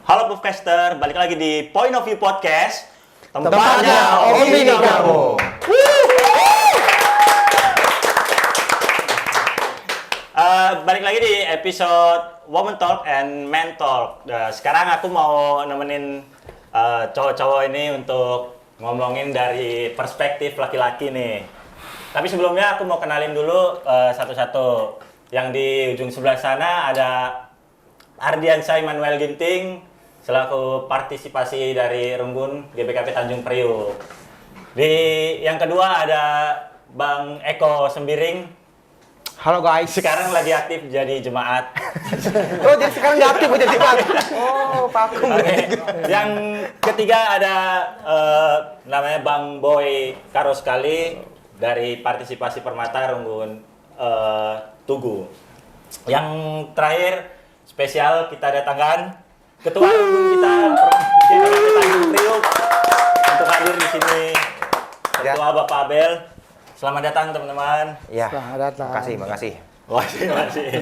Halo Puffcaster, balik lagi di Point of View Podcast. Tempatnya opini kamu. Balik lagi di episode Woman Talk and Man Talk. Sekarang aku mau nemenin cowok-cowok ini untuk ngomongin dari perspektif laki-laki nih. Tapi sebelumnya aku mau kenalin dulu satu-satu. Yang di ujung sebelah sana ada Ardiansyah Immanuel Ginting selaku partisipasi dari Rembun GBKP Tanjung Priok. Di yang kedua ada Bang Eko Sembiring. Halo guys. Sekarang lagi aktif jadi jemaat. Oh, jadi sekarang nggak aktif jadi jemaat. Oh, vakum. Oke. Yang ketiga ada namanya Bang Boy Karo sekali dari partisipasi Permata Rembun Tugu. Yang terakhir spesial kita datangkan Ketua Rembun kita GBKP Tanjung Priok untuk hadir di sini. Ketua Bapak Abel. Selamat datang teman-teman. Ya. Selamat datang. Makasih. Makasih.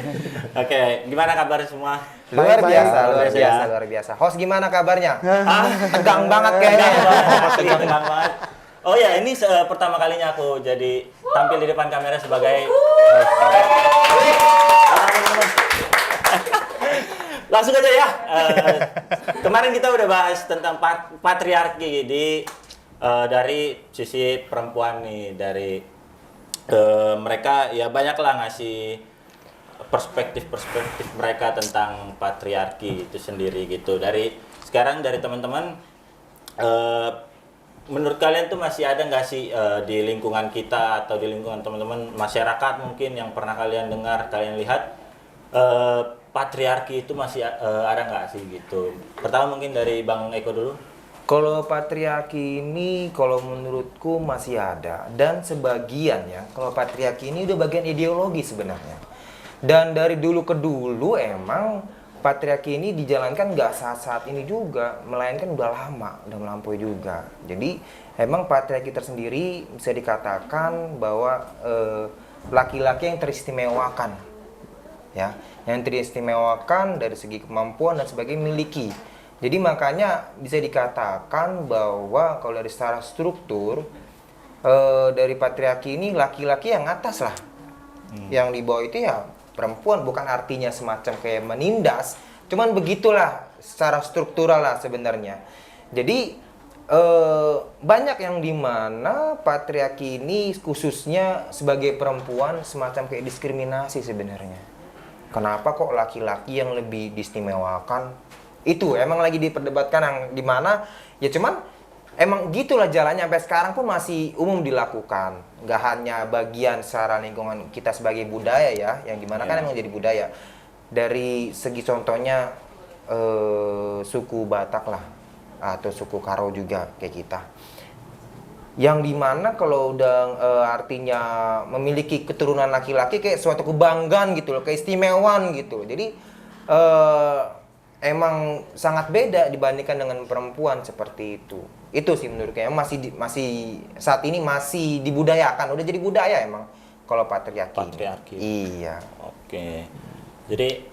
Oke, gimana kabar semua? Luar biasa. Luar Biasa. Host gimana kabarnya? Ah, Tegang banget kayaknya. tegang banget. Oh ya, ini pertama kalinya aku jadi tampil di depan kamera sebagai langsung aja ya. Kemarin kita udah bahas tentang patriarki dari sisi perempuan nih, dari mereka ya banyaklah ngasih perspektif mereka tentang patriarki itu sendiri gitu. Sekarang dari teman-teman, menurut kalian tuh masih ada nggak sih di lingkungan kita atau di lingkungan teman-teman masyarakat mungkin yang pernah kalian dengar, kalian lihat patriarki itu masih ada nggak sih gitu? Pertama mungkin dari Bang Eko dulu. Kalau patriarki ini, kalau menurutku masih ada. Dan sebagian ya, kalau patriarki ini udah bagian ideologi sebenarnya. Dan dari dulu ke dulu emang patriarki ini dijalankan nggak saat-saat ini juga. Melainkan udah lama, udah melampaui juga. Jadi emang patriarki tersendiri bisa dikatakan bahwa laki-laki yang teristimewakan. Ya, yang teristimewakan dari segi kemampuan dan sebagainya miliki. Jadi makanya bisa dikatakan bahwa kalau dari secara struktur dari patriarki ini laki-laki yang atas lah, yang di bawah itu ya perempuan. Bukan artinya semacam kayak menindas, cuman begitulah secara struktural lah sebenarnya. Jadi banyak yang dimana patriarki ini khususnya sebagai perempuan semacam kayak diskriminasi sebenarnya. Kenapa kok laki-laki yang lebih diistimewakan? Itu emang lagi diperdebatkan yang dimana ya cuman emang gitulah jalannya sampai sekarang pun masih umum dilakukan. Nggak hanya bagian secara lingkungan kita sebagai budaya ya, yang dimana kan emang jadi budaya. Dari segi contohnya suku Batak lah atau suku Karo juga kayak kita. Yang dimana kalau udah artinya memiliki keturunan laki-laki kayak suatu kebanggaan gitu loh, keistimewaan gitu. Jadi emang sangat beda dibandingkan dengan perempuan seperti itu. Itu sih menurutnya masih saat ini masih dibudayakan, udah jadi budaya emang kalau patriarki. Iya. Oke. Jadi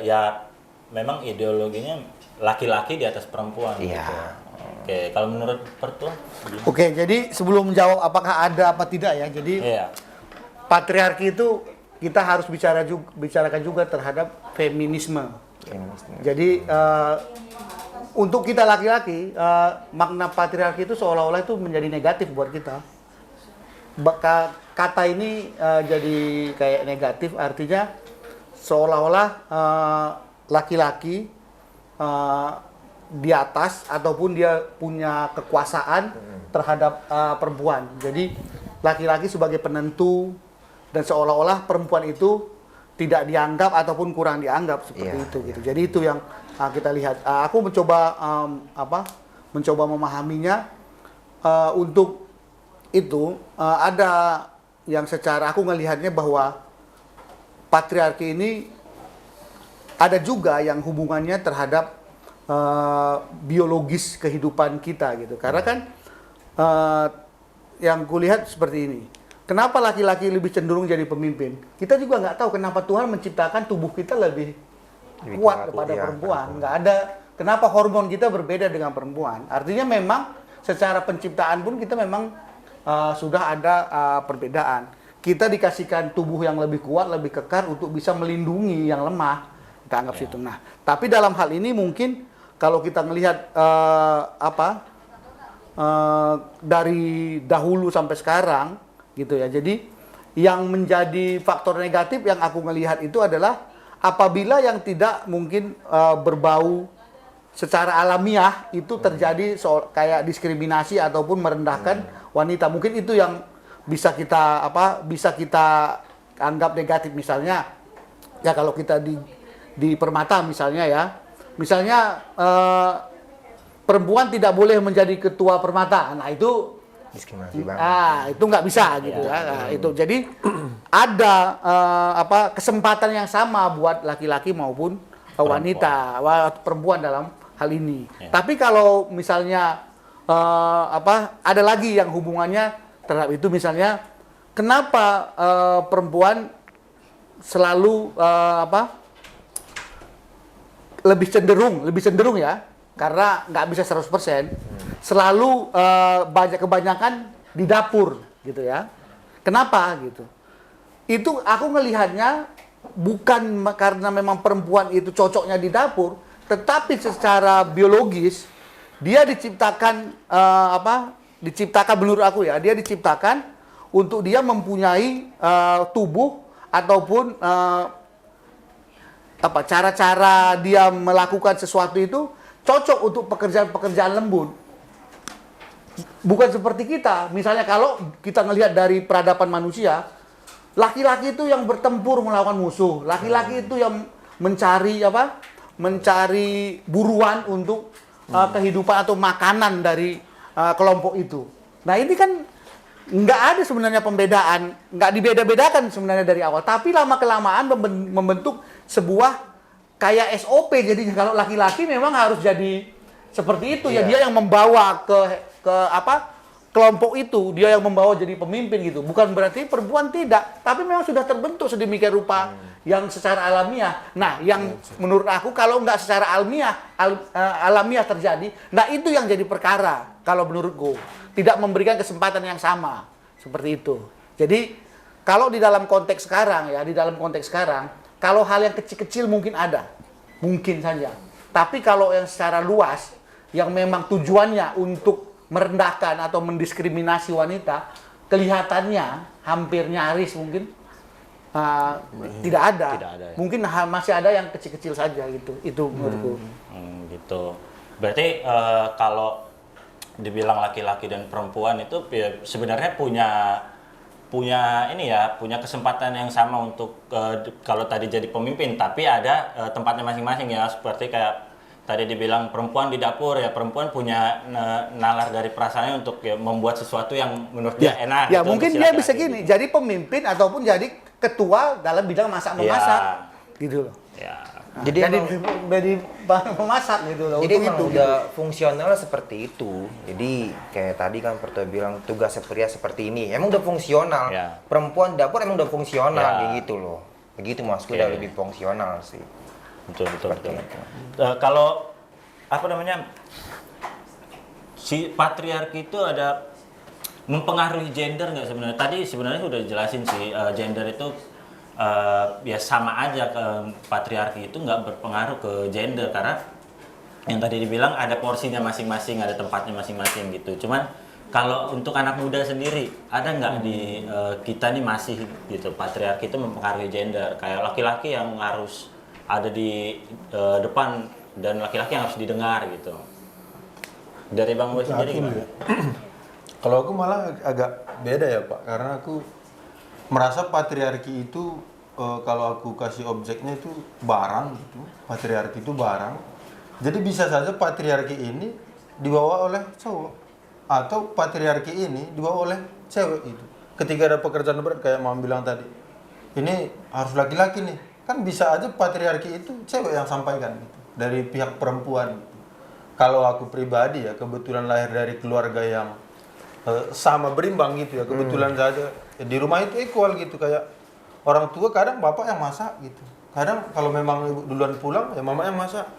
ya memang ideologinya laki-laki di atas perempuan Iya. gitu. Oke, kalau menurut Pertua? Oke, jadi sebelum menjawab apakah ada apa tidak ya, jadi patriarki itu kita harus bicarakan juga terhadap feminisme. Jadi untuk kita laki-laki makna patriarki itu seolah-olah itu menjadi negatif buat kita. Kata ini jadi kayak negatif, artinya seolah-olah laki-laki di atas ataupun dia punya kekuasaan terhadap perempuan. Jadi laki-laki sebagai penentu dan seolah-olah perempuan itu tidak dianggap ataupun kurang dianggap seperti itu gitu. Jadi itu yang kita lihat. Aku mencoba mencoba memahaminya untuk itu ada yang secara aku ngelihatnya bahwa patriarki ini ada juga yang hubungannya terhadap biologis kehidupan kita gitu. Karena kan yang kulihat seperti ini. Kenapa laki-laki lebih cenderung jadi pemimpin? Kita juga nggak tahu kenapa Tuhan menciptakan tubuh kita lebih kuat daripada perempuan. Nggak ada kenapa hormon kita berbeda dengan perempuan? Artinya memang secara penciptaan pun kita memang sudah ada perbedaan. Kita dikasihkan tubuh yang lebih kuat, lebih kekar untuk bisa melindungi yang lemah. Kita anggap situ. Nah, tapi dalam hal ini mungkin kalau kita melihat dari dahulu sampai sekarang gitu ya. Jadi yang menjadi faktor negatif yang aku melihat itu adalah apabila yang tidak mungkin berbau secara alamiah itu terjadi kayak diskriminasi ataupun merendahkan wanita. Mungkin itu yang bisa kita anggap negatif. Misalnya ya kalau kita di Permata misalnya ya. Misalnya perempuan tidak boleh menjadi ketua Permata. Nah, itu Diskriminasi banget. itu nggak bisa gitu ya. Nah, itu jadi ada kesempatan yang sama buat laki-laki maupun wanita, perempuan dalam hal ini. Tapi kalau misalnya ada lagi yang hubungannya terhadap itu, misalnya kenapa perempuan selalu lebih cenderung ya, karena nggak bisa 100%, selalu kebanyakan di dapur gitu ya. Kenapa gitu? Itu aku ngelihatnya bukan karena memang perempuan itu cocoknya di dapur, tetapi secara biologis dia diciptakan diciptakan menurut aku ya, dia diciptakan untuk dia mempunyai tubuh ataupun cara-cara dia melakukan sesuatu itu cocok untuk pekerjaan-pekerjaan lembut. Bukan seperti kita. Misalnya kalau kita ngelihat dari peradaban manusia, laki-laki itu yang bertempur melawan musuh. Laki-laki itu yang mencari mencari buruan untuk kehidupan atau makanan dari kelompok itu. Nah, ini kan nggak ada sebenarnya pembedaan, nggak dibeda-bedakan sebenarnya dari awal. Tapi lama-kelamaan membentuk sebuah kayak SOP. Jadi kalau laki-laki memang harus jadi seperti itu ya, dia yang membawa ke kelompok itu, dia yang membawa jadi pemimpin gitu. Bukan berarti perempuan tidak, tapi memang sudah terbentuk sedemikian rupa yang secara alamiah. Nah, yang menurut aku kalau nggak secara alamiah terjadi, nah itu yang jadi perkara kalau menurutku. Tidak memberikan kesempatan yang sama seperti itu. Jadi kalau di dalam konteks sekarang ya, kalau hal yang kecil-kecil mungkin ada, mungkin saja. Tapi kalau yang secara luas, yang memang tujuannya untuk merendahkan atau mendiskriminasi wanita, kelihatannya hampir nyaris mungkin tidak ada. Ya. Mungkin masih ada yang kecil-kecil saja gitu. Itu menurutku. Gitu. Berarti kalau dibilang laki-laki dan perempuan itu ya, sebenarnya punya kesempatan yang sama untuk kalau tadi jadi pemimpin, tapi ada tempatnya masing-masing ya, seperti kayak tadi dibilang perempuan di dapur ya, perempuan punya nalar dari perasaannya untuk ya, membuat sesuatu yang menurut dia enak. Ya gitu, mungkin untuk si dia laki-laki bisa gini, jadi pemimpin ataupun jadi ketua dalam bidang masak-memasak gitu loh. Ya. Jadi pemasak gitu loh. Jadi untuk emang itu, udah fungsional seperti itu. Jadi kayak tadi kan Perto bilang tugas pria seperti ini. Emang udah fungsional. Ya. Perempuan dapur emang udah fungsional Ya. kayak gitu loh. Begitu maksudku udah lebih fungsional sih. Betul. Kalau si patriarki itu ada mempengaruhi gender nggak sebenarnya? Tadi sebenarnya sudah jelasin sih, gender itu ya sama aja, ke patriarki itu nggak berpengaruh ke gender karena yang tadi dibilang ada porsinya masing-masing, ada tempatnya masing-masing gitu. Cuman kalau untuk anak muda sendiri ada nggak di kita nih masih gitu patriarki itu mempengaruhi gender, kayak laki-laki yang harus ada di depan dan laki-laki yang harus didengar gitu. Dari Bang Boy sendiri gimana? Kalau aku malah agak beda ya Pak, karena aku merasa patriarki itu kalau aku kasih objeknya itu barang gitu, patriarki itu barang. Jadi bisa saja patriarki ini dibawa oleh cowok atau patriarki ini dibawa oleh cewek itu. Ketika ada pekerjaan berat kayak Mama bilang tadi, ini harus laki-laki nih, kan bisa aja patriarki itu cewek yang sampaikan gitu, dari pihak perempuan. Gitu. Kalau aku pribadi ya kebetulan lahir dari keluarga yang sama berimbang gitu ya, kebetulan saja di rumah itu equal gitu, kayak orang tua kadang bapak yang masak gitu, kadang kalau memang ibu duluan pulang ya mama yang masak.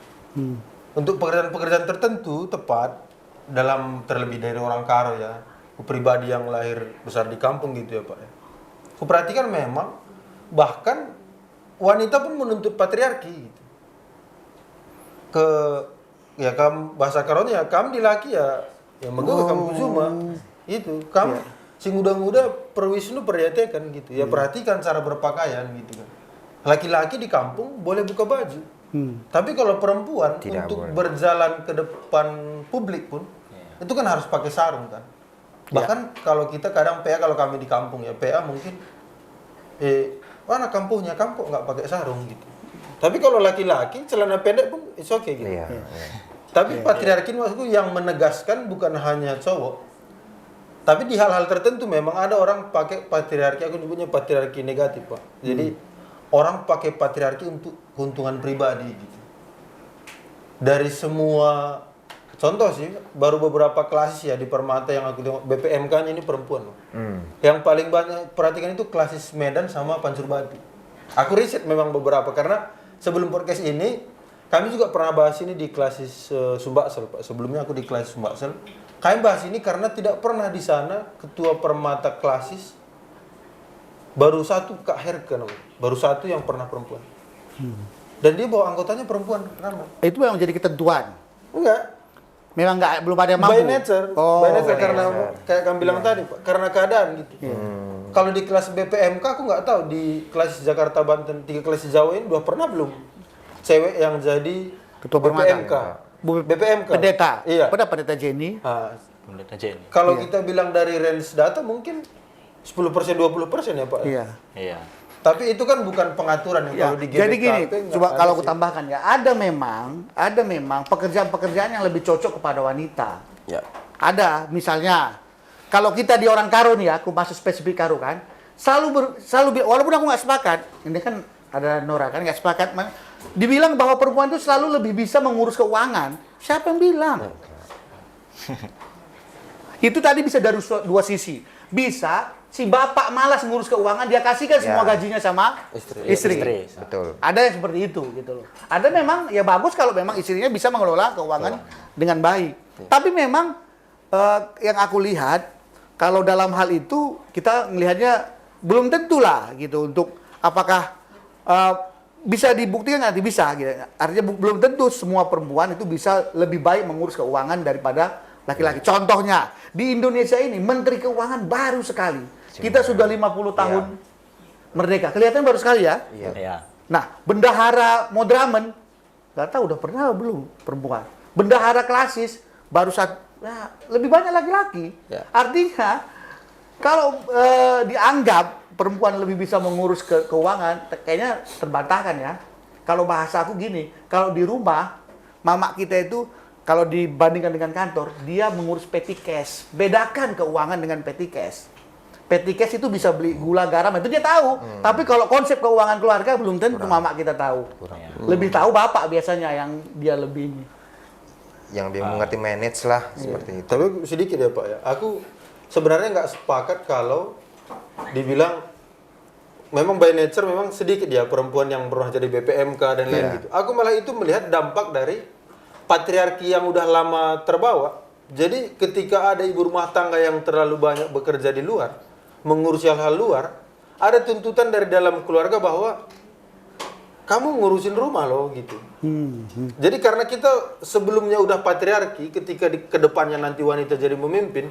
untuk pekerjaan-pekerjaan tertentu tepat dalam terlebih dari orang Karo ya, aku pribadi yang lahir besar di kampung gitu ya Pak ya. Kuperhatikan memang bahkan wanita pun menuntut patriarki gitu. Ya bahasa Karonya kamu di laki ya megawai kamu cuma itu kamu sing muda-muda perwisnu perhatikan gitu ya, perhatikan cara berpakaian gitu kan. Laki-laki di kampung boleh buka baju, tapi kalau perempuan Tidak untuk boleh. berjalan ke depan publik pun itu kan harus pakai sarung kan. Bahkan kalau kita kadang PA, kalau kami di kampung ya PA mungkin mana kampungnya kamu kok nggak pakai sarung gitu. Tapi kalau laki-laki celana pendek pun it's okay gitu. Iya. Tapi patriarki maksudku yang menegaskan bukan hanya cowok, tapi di hal-hal tertentu memang ada orang pakai patriarki, aku nyebutnya patriarki negatif Pak. Jadi orang pakai patriarki untuk keuntungan pribadi gitu. Dari semua contoh sih, baru beberapa klasis ya di Permata yang aku tengok, BPMK-nya ini perempuan loh. Yang paling banyak perhatikan itu klasis Medan sama Pancur Batu. Aku riset memang beberapa karena sebelum podcast ini kami juga pernah bahas ini di klasis Sumbaksel Pak. Sebelumnya aku di klasis Sumbaksel. Kami bahas ini karena tidak pernah di sana ketua Permata klasis baru satu Kak Herke namanya. Baru satu yang pernah perempuan. Dan dia bawa anggotanya perempuan. Kenapa? Itu memang jadi ketentuan. Enggak. Memang belum ada yang mampu. By nature. Oh, By nature by karena nature. kayak kamu bilang tadi Pak, karena keadaan gitu. Kalau di kelas BPMK aku nggak tahu, di kelas Jakarta Banten 3 kelas Jawa ini udah pernah belum cewek yang jadi Ketua Permata. BPMK. BPMK. Pendeta. Iya. Pada pendeta Jenny. Ah, Pendeta Jenny. kalau kita bilang dari range data mungkin 10% 20% ya Pak. Iya. Iya. Tapi itu kan bukan pengaturan yang Ya, kalau di jadi GBKP gini, nggak coba ada kalau aku sih. tambahkan ya, ada memang pekerjaan-pekerjaan yang lebih cocok kepada wanita. Ya. Ada, misalnya kalau kita di orang Karo nih ya, aku masuk spesifik Karo kan, walaupun aku nggak sepakat, ini kan ada Nora kan nggak sepakat, dibilang bahwa perempuan itu selalu lebih bisa mengurus keuangan. Siapa yang bilang? Itu tadi bisa dari dua sisi. Bisa si bapak malas ngurus keuangan, dia kasihkan semua gajinya sama istri. Betul. Ada yang seperti itu gitu loh. Ada memang ya bagus kalau memang istrinya bisa mengelola keuangan dengan baik. Tapi memang yang aku lihat kalau dalam hal itu kita melihatnya belum tentulah gitu untuk apakah bisa dibuktikan nanti bisa gitu. Artinya belum tentu semua perempuan itu bisa lebih baik mengurus keuangan daripada laki-laki. Contohnya di Indonesia ini Menteri Keuangan baru sekali. Kita sudah 50 tahun merdeka. Kelihatan baru sekali ya. Iya. Nah, bendahara Modramen, nggak tahu udah pernah belum perempuan. Bendahara klasis baru lebih banyak laki-laki. Ya. Artinya kalau dianggap perempuan lebih bisa mengurus keuangan, kayaknya terbantahkan ya. Kalau bahasa aku gini, kalau di rumah mama kita itu kalau dibandingkan dengan kantor, dia mengurus petty cash. Bedakan keuangan dengan petty cash. Petty cash itu bisa beli gula garam, itu dia tahu. Tapi kalau konsep keuangan keluarga belum tentu mama kita tahu. Lebih tahu bapak biasanya yang dia lebih ini. Yang dia mengerti manage lah seperti itu. Tapi sedikit ya Pak ya. Aku sebenarnya nggak sepakat kalau dibilang memang by nature memang sedikit ya perempuan yang pernah jadi BPMK dan lain gitu. Aku malah itu melihat dampak dari patriarki yang udah lama terbawa. Jadi ketika ada ibu rumah tangga yang terlalu banyak bekerja di luar, mengurus hal-hal luar, ada tuntutan dari dalam keluarga bahwa kamu ngurusin rumah loh gitu. Jadi karena kita sebelumnya udah patriarki, ketika di kedepannya nanti wanita jadi memimpin,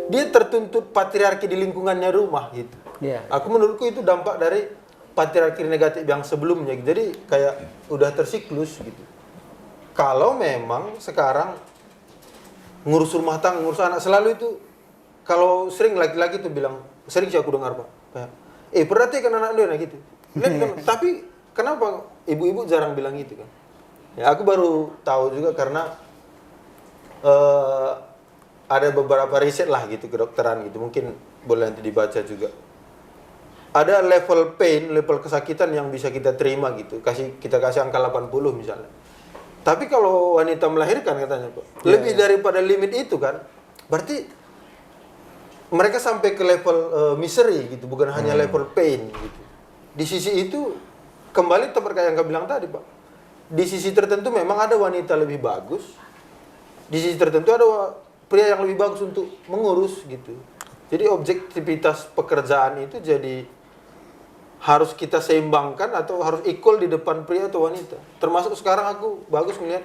dia tertuntut patriarki di lingkungannya rumah gitu. Iya. Aku menurutku itu dampak dari patriarki negatif yang sebelumnya. Jadi kayak udah tersiklus gitu. Kalau memang sekarang ngurus rumah tangga, ngurus anak selalu itu, kalau sering laki-laki tuh bilang, sering sih aku dengar Pak, kayak, perhatikan anak dia gitu. Tapi kenapa ibu-ibu jarang bilang gitu kan? Ya aku baru tahu juga karena ada beberapa riset lah gitu kedokteran gitu, mungkin boleh nanti dibaca juga. Ada level pain, level kesakitan yang bisa kita terima gitu, kita kasih angka 80 misalnya. Tapi kalau wanita melahirkan katanya Pak, lebih daripada limit itu kan, berarti mereka sampai ke level misery gitu, bukan hanya level pain gitu. Di sisi itu kembali seperti yang kau bilang tadi Pak, di sisi tertentu memang ada wanita lebih bagus, di sisi tertentu ada pria yang lebih bagus untuk mengurus gitu. Jadi objektivitas pekerjaan itu jadi harus kita seimbangkan atau harus equal di depan pria atau wanita. Termasuk sekarang aku bagus melihat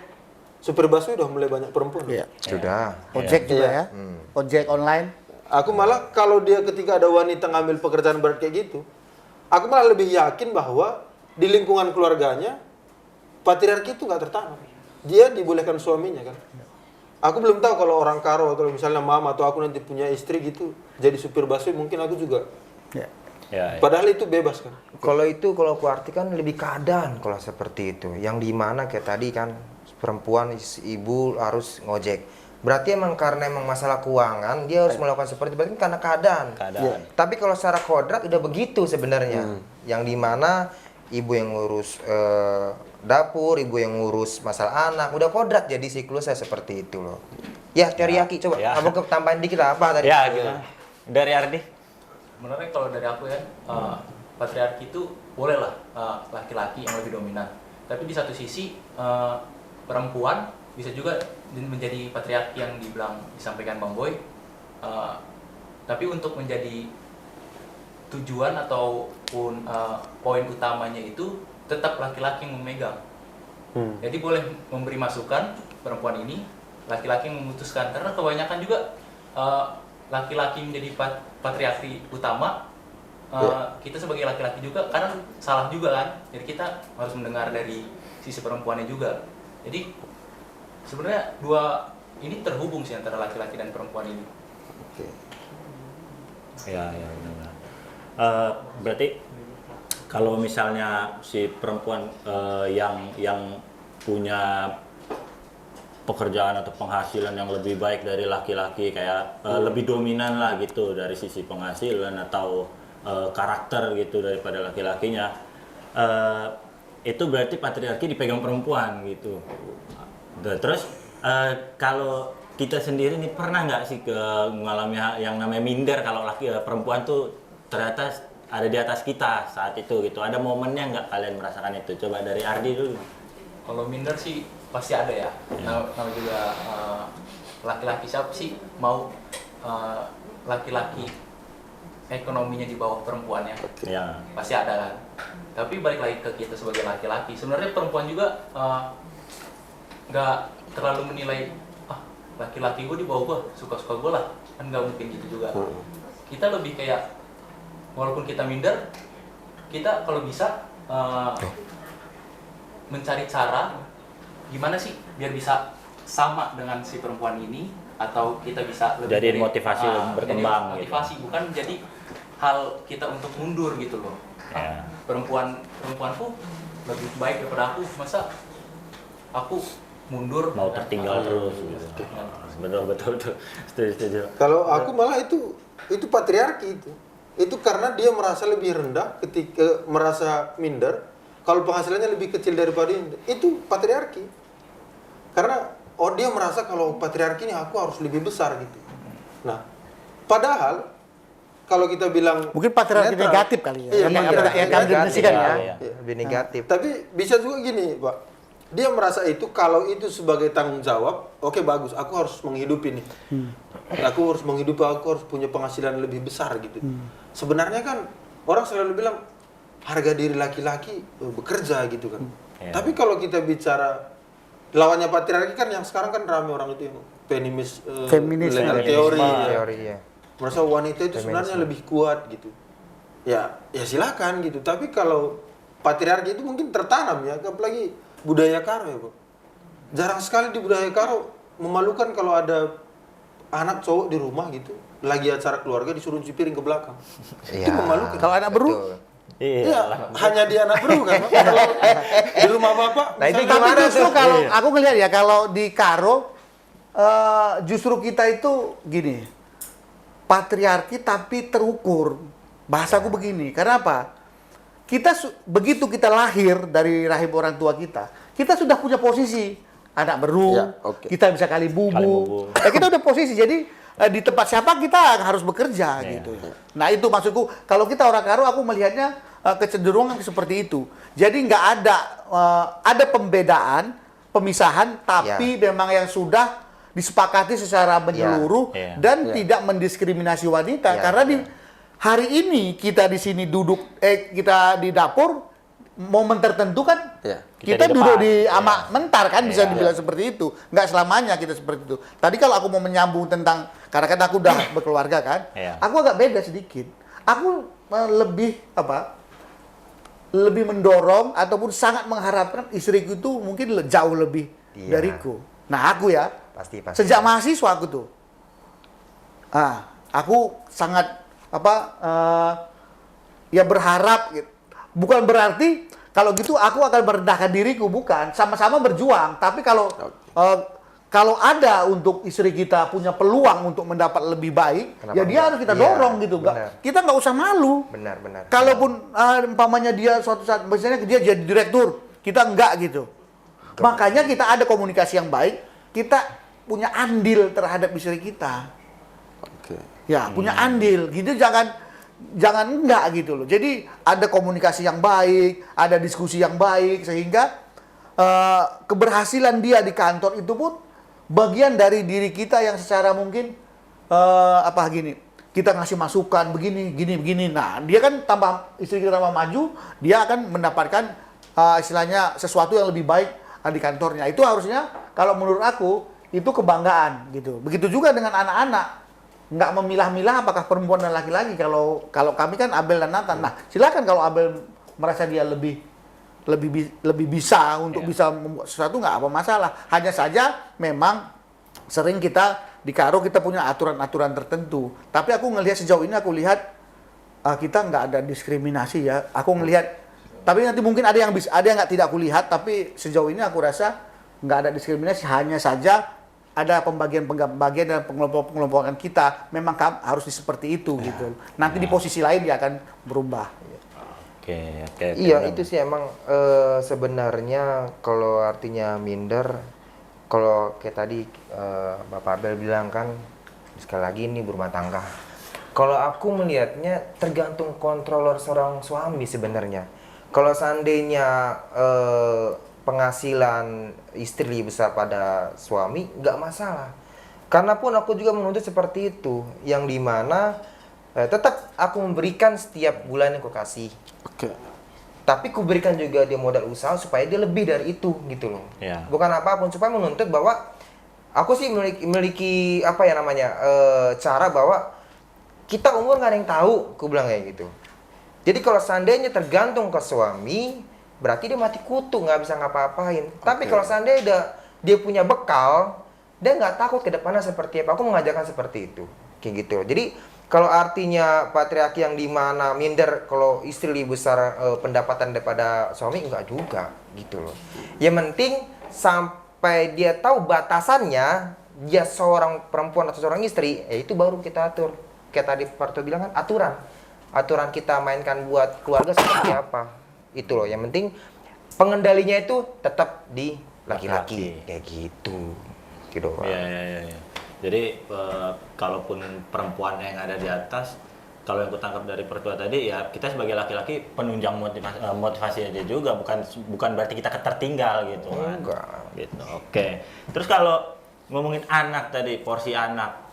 supir busway udah mulai banyak perempuan. Iya. Sudah. Ojek juga Iya. ya. Ojek online. Aku malah kalau dia ketika ada wanita ngambil pekerjaan berat kayak gitu, aku malah lebih yakin bahwa di lingkungan keluarganya patriarki itu nggak tertanam. Dia dibolehkan suaminya kan. Aku belum tahu kalau orang karo atau misalnya mama atau aku nanti punya istri gitu jadi supir busway, mungkin aku juga. Ya. Ya, ya. Padahal itu bebas kan. Kalau aku artikan lebih keadaan kalau seperti itu. Yang dimana kayak tadi kan perempuan ibu harus ngojek. Berarti karena masalah keuangan dia harus melakukan seperti itu, berarti karena keadaan. Keadaan. Tapi kalau secara kodrat udah begitu sebenarnya. Yang dimana ibu yang ngurus dapur, ibu yang ngurus masalah anak, udah kodrat jadi siklusnya seperti itu loh. Ya, teriyaki coba. Ya. Kamu tambahin dikit lah apa tadi? Ya, gimana? Dari Ardi? Sebenarnya kalau dari aku ya, patriarki itu bolehlah laki-laki yang lebih dominan. Tapi di satu sisi perempuan bisa juga menjadi patriarki yang disampaikan Bang Boy. Tapi untuk menjadi tujuan ataupun poin utamanya itu tetap laki-laki yang memegang. Jadi boleh memberi masukan perempuan ini, laki-laki yang memutuskan. Karena kebanyakan juga laki-laki menjadi patriarki utama, kita sebagai laki-laki juga kadang salah juga kan. Jadi kita harus mendengar dari sisi perempuannya juga. Jadi sebenarnya dua ini terhubung sih antara laki-laki dan perempuan ini. Ya, ya benar. Berarti kalau misalnya si perempuan yang punya pekerjaan atau penghasilan yang lebih baik dari laki-laki, kayak lebih dominan lah gitu dari sisi penghasilan atau karakter gitu daripada laki-lakinya, itu berarti patriarki dipegang perempuan gitu. Terus kalau kita sendiri nih pernah nggak sih mengalami yang namanya minder kalau perempuan tuh ternyata ada di atas kita saat itu gitu? Ada momennya nggak kalian merasakan itu? Coba dari Ardi dulu. Kalau minder sih pasti ada ya. Nah juga laki-laki siapa sih mau laki-laki ekonominya di bawah perempuan ya? Ya. Pasti ada kan. Tapi balik lagi ke kita sebagai laki-laki, sebenarnya perempuan juga nggak terlalu menilai laki-laki gue di bawah gue, suka-suka gue lah, kan nggak mungkin gitu juga. Kita lebih kayak walaupun kita minder, kita kalau bisa mencari cara gimana sih biar bisa sama dengan si perempuan ini, atau kita bisa lebih Jadi motivasi berkembang jadi motivasi, bukan jadi hal kita untuk mundur gitu loh. Ya. Perempuanku lebih baik daripada aku, masa aku mundur Mau tertinggal terus gitu. Betul. Setuju. Kalau aku malah itu patriarki itu. Itu karena dia merasa lebih rendah ketika merasa minder kalau penghasilannya lebih kecil daripada itu patriarki. Karena dia merasa kalau patriarki ini aku harus lebih besar gitu. Nah, padahal kalau kita bilang Mungkin patriarki netral, negatif kali ya. iya, Yang patriarki kami definisikan ya. Iya. Lebih negatif. Tapi bisa juga gini, Pak. Dia merasa itu kalau itu sebagai tanggung jawab, oke bagus, aku harus menghidupi nih. Aku harus menghidupi, aku harus punya penghasilan lebih besar gitu. Sebenarnya kan orang selalu bilang harga diri laki-laki bekerja gitu kan. Ya. Tapi kalau kita bicara lawannya patriarki kan yang sekarang kan ramai orang itu yang Feminis, millennial ya. teori. Teori ya. Merasa wanita itu sebenarnya lebih kuat gitu. Ya silakan gitu. Tapi kalau patriarki itu mungkin tertanam ya, apalagi budaya Karo ya, Pak. Jarang sekali di budaya Karo memalukan kalau ada anak cowok di rumah gitu, lagi acara keluarga disuruh cuci piring ke belakang. Itu memalukan. Kalau anak beru, Betul. Iya, hanya di anak beru kan. Kalau di rumah bapak, Nah, itu misalnya- tapi gimana justru tuh? kalau Iya. aku ngelihat ya, kalau di Karo justru kita itu gini, patriarki tapi terukur. Bahasaku begini, karena apa? Begitu kita lahir dari rahim orang tua kita sudah punya posisi anak beru, Ya, oke. kita bisa kali Kali bubu. bubu. Ya, kita udah posisi, jadi di tempat siapa kita harus bekerja gitu. Nah itu maksudku, kalau kita orang Karo, aku melihatnya kecenderungan seperti itu. Jadi nggak ada pembedaan, pemisahan, tapi memang yang sudah disepakati secara menyeluruh dan tidak mendiskriminasi wanita. Karena di hari ini kita di sini duduk, kita di dapur, momen tertentu kan kita di duduk depan. di amak mentar kan, bisa dibilang seperti itu. Nggak selamanya kita seperti itu. Tadi kalau aku mau menyambung tentang, karena kan aku udah berkeluarga kan, aku agak beda sedikit. Aku lebih lebih mendorong ataupun sangat mengharapkan istriku itu mungkin jauh lebih dariku. Nah aku ya, Pasti. sejak mahasiswa aku tuh, aku sangat ya berharap gitu. Bukan berarti kalau gitu aku akan merendahkan diriku, bukan. Sama-sama berjuang. Tapi kalau ada untuk istri kita punya peluang untuk mendapat lebih baik, Kenapa ya dia harus kita dorong gitu. Kita nggak usah malu. Benar. Kalaupun umpamanya dia suatu saat, misalnya dia jadi direktur, kita enggak gitu. Makanya kita ada komunikasi yang baik, kita punya andil terhadap istri kita. Ya, punya andil. Gitu jangan enggak gitu loh. Jadi ada komunikasi yang baik, ada diskusi yang baik, sehingga keberhasilan dia di kantor itu pun bagian dari diri kita yang secara mungkin kita ngasih masukan begini. Nah, dia kan istri kita tambah maju, dia akan mendapatkan istilahnya sesuatu yang lebih baik di kantornya. Itu harusnya kalau menurut aku itu kebanggaan gitu. Begitu juga dengan anak-anak. Nggak memilah-milah apakah perempuan dan laki-laki. Kalau kami kan Abel dan Nathan. Nah, silakan kalau Abel merasa dia lebih bisa untuk bisa membuat sesuatu, nggak apa masalah. Hanya saja memang sering kita di Karo kita punya aturan-aturan tertentu. Tapi aku ngelihat sejauh ini, aku lihat kita nggak ada diskriminasi ya. Aku ngelihat, tapi nanti mungkin ada yang nggak tidak aku lihat. Tapi sejauh ini aku rasa nggak ada diskriminasi. Hanya saja ada pembagian dan pengelompokan kita memang harus seperti itu gitu. Nanti di posisi lain dia akan berubah. Oke. Iya, itu sih emang sebenarnya kalau artinya minder, kalau kayak tadi Bapak Abel bilang kan, sekali lagi ini berumah tangga. Kalau aku melihatnya tergantung kontroler seorang suami sebenarnya. Kalau seandainya penghasilan istri besar pada suami, nggak masalah. Karena pun aku juga menuntut seperti itu, yang dimana tetap aku memberikan setiap bulan yang aku kasih. Tapi ku berikan juga dia modal usaha supaya dia lebih dari itu gitu loh. Bukan apapun, supaya menuntut bahwa aku sih memiliki cara bahwa kita umur nggak ada yang tahu, aku bilang kayak gitu. Jadi kalau seandainya tergantung ke suami, berarti dia mati kutu, nggak bisa ngapa-ngapain. Tapi kalau seandainya dia punya bekal, dia nggak takut ke depannya seperti apa. Aku mengajarkan seperti itu, kayak gitu. Jadi kalau artinya patriarki yang dimana minder kalau istri lebih besar pendapatan daripada suami, enggak juga gitu loh. Yang penting sampai dia tahu batasannya, dia seorang perempuan atau seorang istri, itu baru kita atur. Kayak tadi Parto bilang kan, aturan kita mainkan buat keluarga seperti apa. Itu loh, yang penting pengendalinya itu tetap di laki-laki kayak gitu. Gitu. Iya. Jadi kalaupun perempuan yang ada di atas, kalau yang kutangkap dari Pertua tadi ya, kita sebagai laki-laki penunjang motivasi aja juga, bukan berarti kita ketertinggal gitu kan. Enggak. Gitu. Oke. Terus kalau ngomongin anak tadi, porsi anak,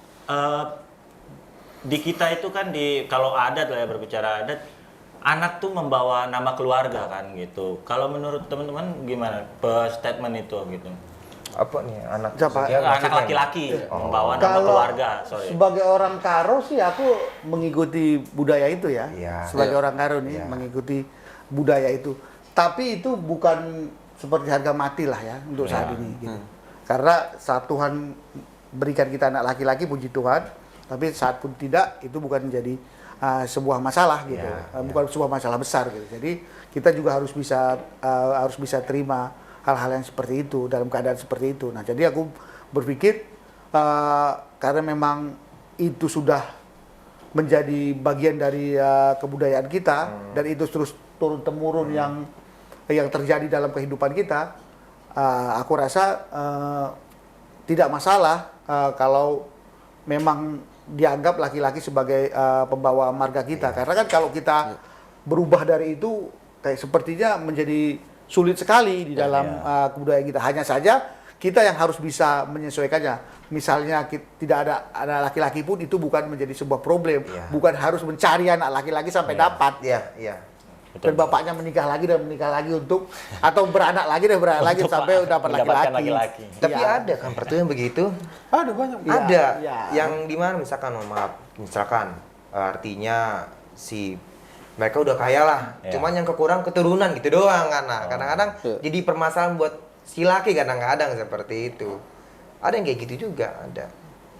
di kita itu kan kalau adat lah ya, berbicara adat, anak tuh membawa nama keluarga kan gitu. Kalau menurut teman-teman gimana statement itu gitu? Apa nih anak? Siapa? Anak laki-laki membawa nama keluarga. Sorry. Sebagai orang Karo sih aku mengikuti budaya itu ya. Iya. Sebagai orang Karo nih mengikuti budaya itu. Tapi itu bukan seperti harga mati lah ya untuk saat ini. Gitu. Karena saat Tuhan berikan kita anak laki-laki, puji Tuhan. Tapi saat pun tidak, itu bukan menjadi sebuah masalah gitu, bukan sebuah masalah besar gitu. Jadi kita juga harus bisa terima hal-hal yang seperti itu dalam keadaan seperti itu. Nah, jadi aku berpikir karena memang itu sudah menjadi bagian dari kebudayaan kita dan itu terus turun temurun yang terjadi dalam kehidupan kita, aku rasa tidak masalah kalau memang dianggap laki-laki sebagai pembawa marga kita. Karena kan kalau kita berubah dari itu kayak sepertinya menjadi sulit sekali di dalam kebudayaan kita. Hanya saja kita yang harus bisa menyesuaikannya. Misalnya tidak ada anak laki-laki pun itu bukan menjadi sebuah problem. Iya. Bukan harus mencari anak laki-laki sampai dapat. Iya, iya. Dan bapaknya menikah lagi dan menikah lagi untuk atau beranak lagi dan beranak lagi sampai dapat mendapatkan laki-laki. laki-laki. Tapi Iya. ada kan pertu yang begitu? Ada banyak. Iya, Ada iya. yang dimana misalkan maaf, misalkan artinya si mereka udah kaya lah, Iya. cuman yang kekurang keturunan gitu doang kan. Nah, kadang-kadang Iya. jadi permasalahan buat si laki kadang-kadang seperti itu. Ada yang kayak gitu juga ada.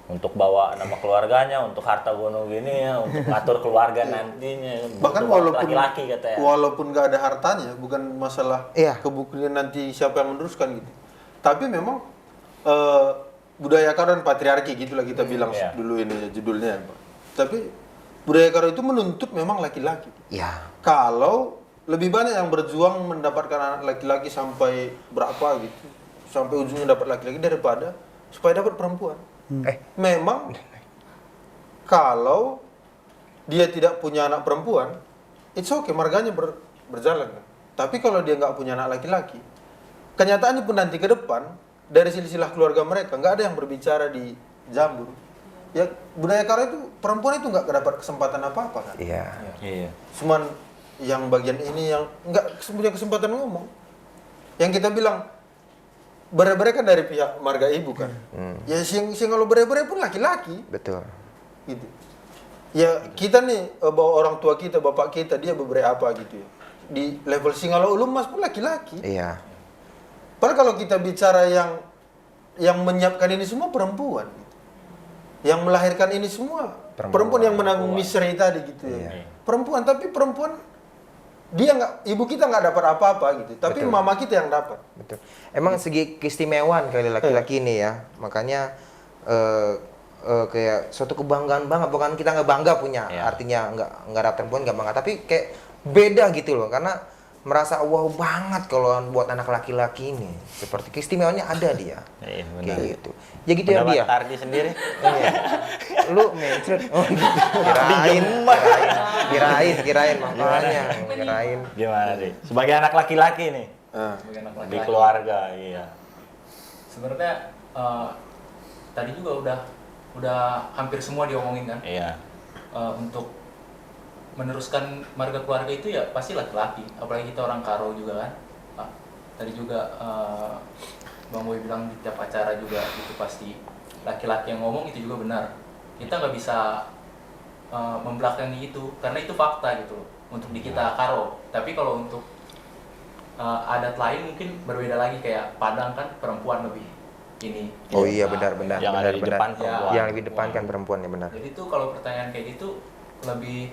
Untuk bawa nama keluarganya, untuk harta gono gini ya, untuk ngatur keluarga nantinya. Bahkan Butuh walaupun laki-laki katanya. walaupun nggak ada hartanya, bukan masalah Iya. kebuktian nanti siapa yang meneruskan gitu. Tapi memang budaya karo dan patriarki gitulah kita bilang Iya. dulu ini judulnya, Pak. Tapi budaya karo itu menuntut memang laki-laki. Ya, Kalau lebih banyak yang berjuang mendapatkan anak laki-laki sampai berapa gitu, sampai ujungnya dapat laki-laki daripada supaya dapat perempuan. Memang kalau dia tidak punya anak perempuan, it's okay, marganya berjalan. Kan? Tapi kalau dia nggak punya anak laki-laki, kenyataannya pun nanti ke depan dari silsilah keluarga mereka nggak ada yang berbicara di Jambur. Ya budaya karo itu perempuan itu nggak dapat kesempatan apa-apa kan? iya. Iya. Cuman yang bagian ini yang nggak punya kesempatan ngomong. Yang kita bilang bere-bere kan dari pihak marga ibu kan. Ya sing kalau bere-bere pun laki-laki Betul. gitu. Ya kita nih bawa orang tua kita, bapak kita dia bere apa gitu ya. Di level Singalo Ulum Mas pun laki-laki. Iya. Padahal kalau kita bicara yang menyiapkan ini semua perempuan. Gitu. Yang melahirkan ini semua perempuan yang menanggung misteri tadi gitu ya. Iya. Perempuan, tapi perempuan dia nggak, ibu kita nggak dapat apa-apa gitu, tapi Betul. mama kita yang dapat. Betul. Emang segi keistimewaan kali laki-laki ini ya. Makanya kayak suatu kebanggaan banget. Bukan kita nggak bangga punya, Iya. artinya nggak ada perempuan nggak bangga. Tapi kayak beda gitu loh. Karena merasa wow banget kalau buat anak laki-laki ini. Seperti keistimewaannya ada dia. Iya, benar. Kayak gitu. Ya gitu ya Pendapat dia. Tardi sendiri. Iya. Lu mencret. Oh, gitu. Kirain makanya. Kirain. Gimana sih? Sebagai anak laki-laki nih Sebagai anak di laki-laki. keluarga, iya. Sebenarnya tadi juga udah hampir semua diomongin kan. Iya. Untuk meneruskan marga keluarga itu ya pasti laki-laki, apalagi kita orang Karo juga kan. Tadi juga Bang Boy bilang di tiap acara juga itu pasti laki-laki yang ngomong, itu juga benar. Kita nggak bisa membelakangi itu karena itu fakta gitu loh untuk di kita Karo. Tapi kalau untuk adat lain mungkin berbeda lagi, kayak Padang kan perempuan lebih ini. Oh iya benar. Yang ada di depan Ya. perempuan. Yang lebih depan kan perempuan ya benar. Jadi tuh kalau pertanyaan kayak gitu lebih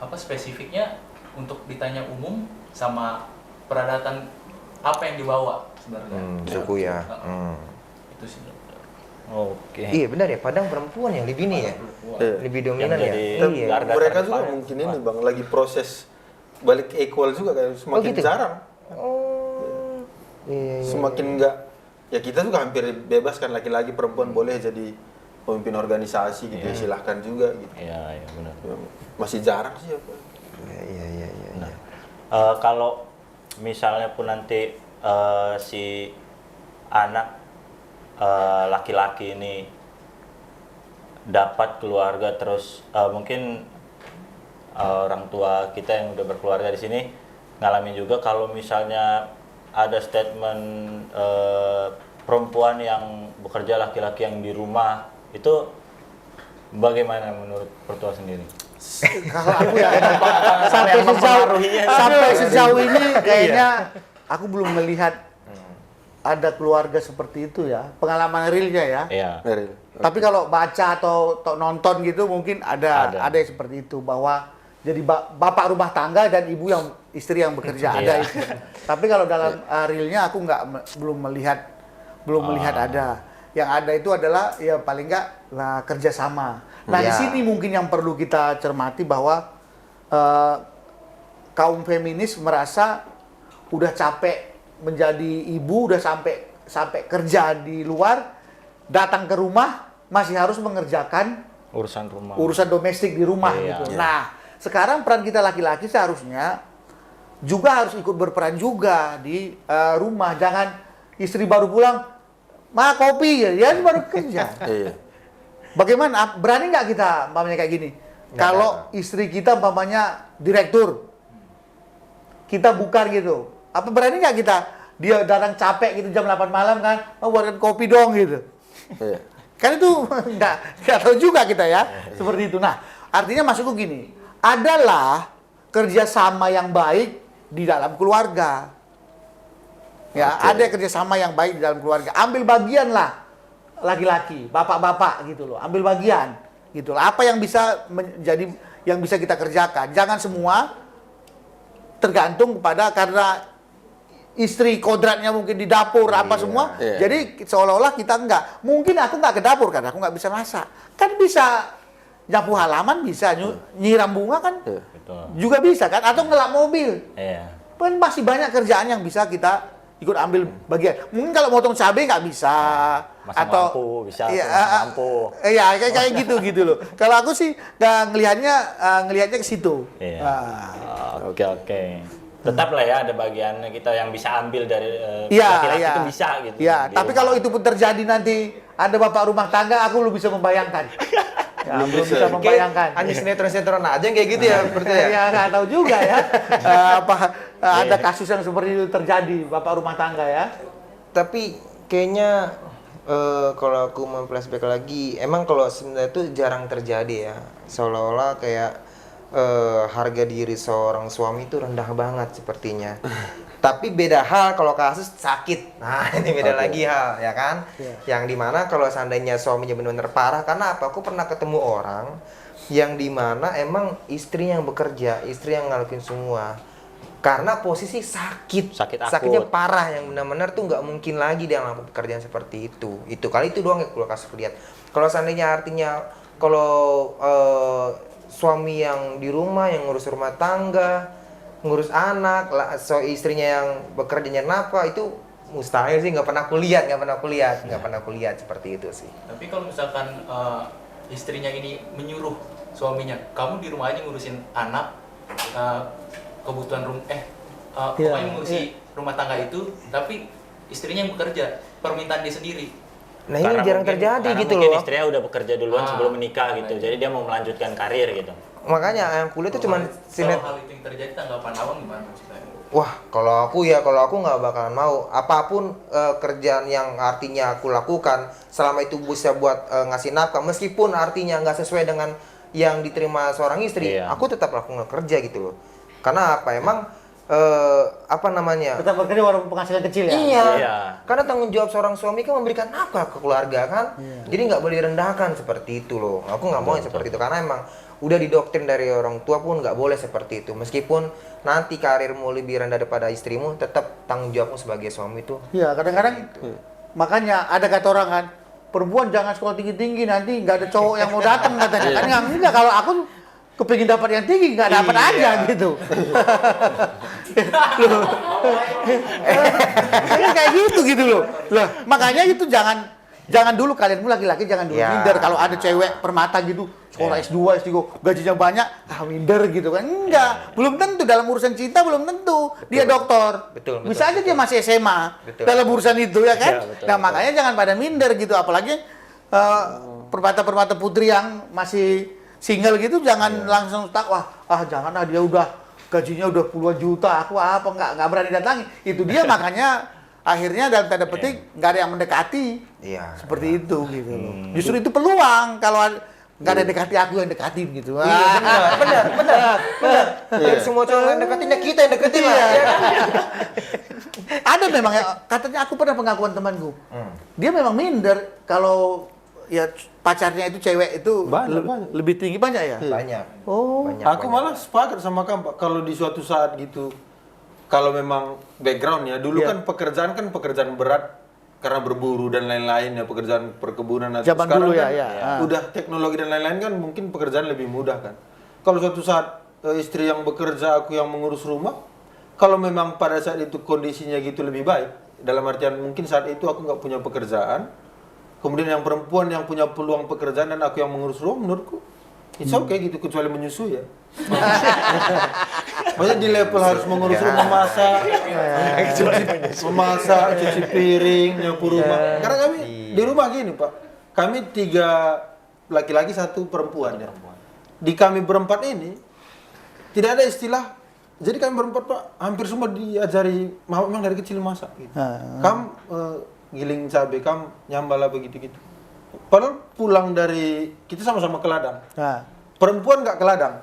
apa spesifiknya untuk ditanya umum sama peradatan apa yang dibawa sebenarnya. Suku ya. Itu sih. Oke. Iya benar ya, Padang perempuan yang lebih ini ya. Lebih dominan Yang ya. jadi Iya. garda Mereka terdepan. juga mungkin ini bang lagi proses balik equal juga kan, semakin gitu? jarang, Oh. Iya. semakin enggak. Ya kita juga hampir bebas kan, laki-laki perempuan boleh jadi pemimpin organisasi gitu ya, silahkan juga gitu. Iya, iya benar. Ya, masih jarang sih apa. Iya. Nah, kalau misalnya pun nanti si anak laki-laki ini dapat keluarga terus mungkin orang tua kita yang udah berkeluarga di sini ngalamin juga kalau misalnya ada statement perempuan yang bekerja, laki-laki yang di rumah, itu bagaimana menurut Pertua sendiri? Kalau aku ya yang mempengaruhinya? sampai sejauh ini kayaknya aku belum melihat ada keluarga seperti itu ya, pengalaman realnya ya. Iya. Dari Tapi kalau baca atau nonton gitu mungkin ada yang seperti itu, bahwa jadi bapak rumah tangga dan ibu yang istri yang bekerja, ada Iya. itu. Tapi kalau dalam realnya aku belum melihat ada. Yang ada itu adalah ya paling nggak lah kerjasama. Nah di Iya. sini mungkin yang perlu kita cermati bahwa kaum feminis merasa udah capek menjadi ibu, udah sampai kerja di luar, datang ke rumah masih harus mengerjakan Urusan rumah. urusan domestik di rumah Iya. gitu. Iya. Nah, sekarang peran kita laki-laki seharusnya juga harus ikut berperan juga di rumah. Jangan istri baru pulang, "Ma, kopi," ya, dia baru kerja. Iya. Bagaimana? Berani nggak kita umpamanya kayak gini? Kalau istri kita umpamanya direktur, kita bukan gitu. Apa berani nggak kita? Dia datang capek gitu jam 8 malam kan, "Mau buatkan kopi dong," gitu. Iya. Kan itu nggak tahu juga kita ya, seperti itu. Nah, artinya maksudku gini, adalah kerjasama yang baik di dalam keluarga. Ya, ada kerjasama yang baik di dalam keluarga. Ambil bagian lah, laki-laki, bapak-bapak gitu loh. Ambil bagian gitu loh. Apa yang bisa menjadi yang bisa kita kerjakan. Jangan semua tergantung kepada karena istri kodratnya mungkin di dapur apa semua. iya. Jadi seolah-olah kita enggak. Mungkin aku enggak ke dapur karena aku enggak bisa masak. Kan bisa nyapu halaman, bisa nyiram bunga kan Betul. juga bisa kan, atau ngelap mobil. Iya. Kan masih banyak kerjaan yang bisa kita ikut ambil bagian. Mungkin kalau motong cabai nggak bisa, Masa atau mampu, bisa, iya, masa mampu. Iya, kayak gitu loh. Kalau aku sih nggak ngelihatnya ke situ. Iya. Ah. Oke. Tetap lah ya ada bagian kita yang bisa ambil dari Iya, laki-laki iya. itu bisa gitu. Iya, di tapi rumah. kalau itu pun terjadi nanti ada bapak rumah tangga, aku belum bisa membayangkan. Ya, belum bisa membayangkan. Hanya sinetron-sinetron aja yang kayak gitu ya, berarti ya. Ya nggak tahu juga ya. Ada kasus yang seperti itu terjadi bapak rumah tangga ya. Tapi kayaknya kalau aku mau flashback lagi, emang kalau sebenarnya itu jarang terjadi ya. Seolah-olah kayak harga diri seorang suami itu rendah banget sepertinya. Tapi beda hal kalau kasus sakit. Nah, ini beda lagi hal, ya kan? Yang dimana kalau seandainya suaminya benar-benar parah, karena apa? Aku pernah ketemu orang yang dimana emang istri yang bekerja, istri yang ngelakuin semua. Karena posisi sakit sakitnya akut. parah yang benar-benar tuh nggak mungkin lagi dia ngelakuin pekerjaan seperti itu. Itu kali itu doang yang keluar kasus lihat. Kalau seandainya artinya kalau suami yang di rumah yang ngurus rumah tangga, ngurus anak, istrinya yang bekerjanya nafkah, itu mustahil sih, nggak pernah kulihat seperti itu sih. Tapi kalau misalkan istrinya ini menyuruh suaminya, "Kamu di rumah aja ngurusin anak, kebutuhan pokoknya ngurusi rumah tangga itu," tapi istrinya yang bekerja, permintaan dia sendiri. Nah ini jarang terjadi gitu mungkin loh. istrinya udah bekerja duluan sebelum menikah gitu. Jadi dia mau melanjutkan karir gitu. Makanya yang kuliah itu cuma Kalau hal itu yang terjadi, tanggapan Awang gimana maksudnya? Wah, kalau aku nggak bakalan mau. Apapun kerjaan yang artinya aku lakukan, selama itu bisa buat ngasih nafkah, meskipun artinya nggak sesuai dengan yang diterima seorang istri, Iya. aku tetap lakukan kerja gitu loh. Karena apa? Emang Tetap bekerja walaupun penghasilan kecil ya. Iya. Iya. Karena tanggung jawab seorang suami kan memberikan nafkah ke keluarga kan. Jadi nggak boleh direndahkan seperti itu loh. Aku nggak mau yang seperti itu karena emang udah didoktrin dari orang tua pun nggak boleh seperti itu. Meskipun nanti karirmu lebih rendah daripada istrimu, tetap tanggung jawabmu sebagai suami itu. Iya, kadang-kadang makanya ada kata orang kan, perempuan jangan sekolah tinggi-tinggi, nanti nggak ada cowok yang mau datang katanya. Kan enggak, kalau aku kepingin dapat yang tinggi nggak dapat aja gitu. Loh. Kayak gitu loh. Lah, makanya itu jangan dulu kalian laki-laki jangan dulu Ya. minder kalau ada cewek permata gitu, sekolah S2, S3, gajinya banyak, minder gitu kan. Enggak, belum tentu dalam urusan cinta belum tentu dia dokter. Betul. Bisa aja dia masih SMA Betul. dalam urusan itu ya kan. Iya, betul, Nah, betul. makanya jangan pada minder gitu, apalagi permata-permata putri yang masih single gitu jangan langsung tak janganlah dia udah gajinya udah puluhan juta, aku nggak berani datangi. Itu dia makanya akhirnya dalam tanda petik nggak ada yang mendekati. Iya. Seperti itu gitu loh. Justru itu peluang kalau nggak ada yang dekati aku yang dekatin gitu. Benar. Dari semua cowok yang deketin, ya kita yang deketin lah. Iya. Ya kan? Ada memang ya, katanya aku pernah pengakuan temanku. Dia memang minder kalau ya pacarnya itu cewek itu Banyak. lebih tinggi banyak ya. Banyak. Oh. Aku malah sepakat sama kamu, Pak. Kalau di suatu saat gitu, kalau memang backgroundnya dulu kan pekerjaan berat karena berburu dan lain-lain ya, pekerjaan perkebunan. Atau Zaman sekarang dulu ya, kan ya. udah teknologi dan lain-lain kan mungkin pekerjaan lebih mudah kan. Kalau suatu saat istri yang bekerja, aku yang mengurus rumah, kalau memang pada saat itu kondisinya gitu lebih baik, dalam artian mungkin saat itu aku nggak punya pekerjaan, kemudian yang perempuan yang punya peluang pekerjaan dan aku yang mengurus rumah, menurutku it's okay gitu, kecuali menyusui ya. Maksudnya di level harus mengurus rumah, masak, memasak, cuci piring, nyapu rumah. Karena kami di rumah gini Pak, kami 3 laki-laki 1 perempuan ya. Di kami berempat ini tidak ada istilah. Jadi kami berempat Pak, hampir semua diajari memang dari kecil masak. Gitu. Kamu giling cabai, kamu nyambal apa gitu-gitu. Padahal pulang dari kita sama-sama ke ladang. Perempuan nggak ke ladang,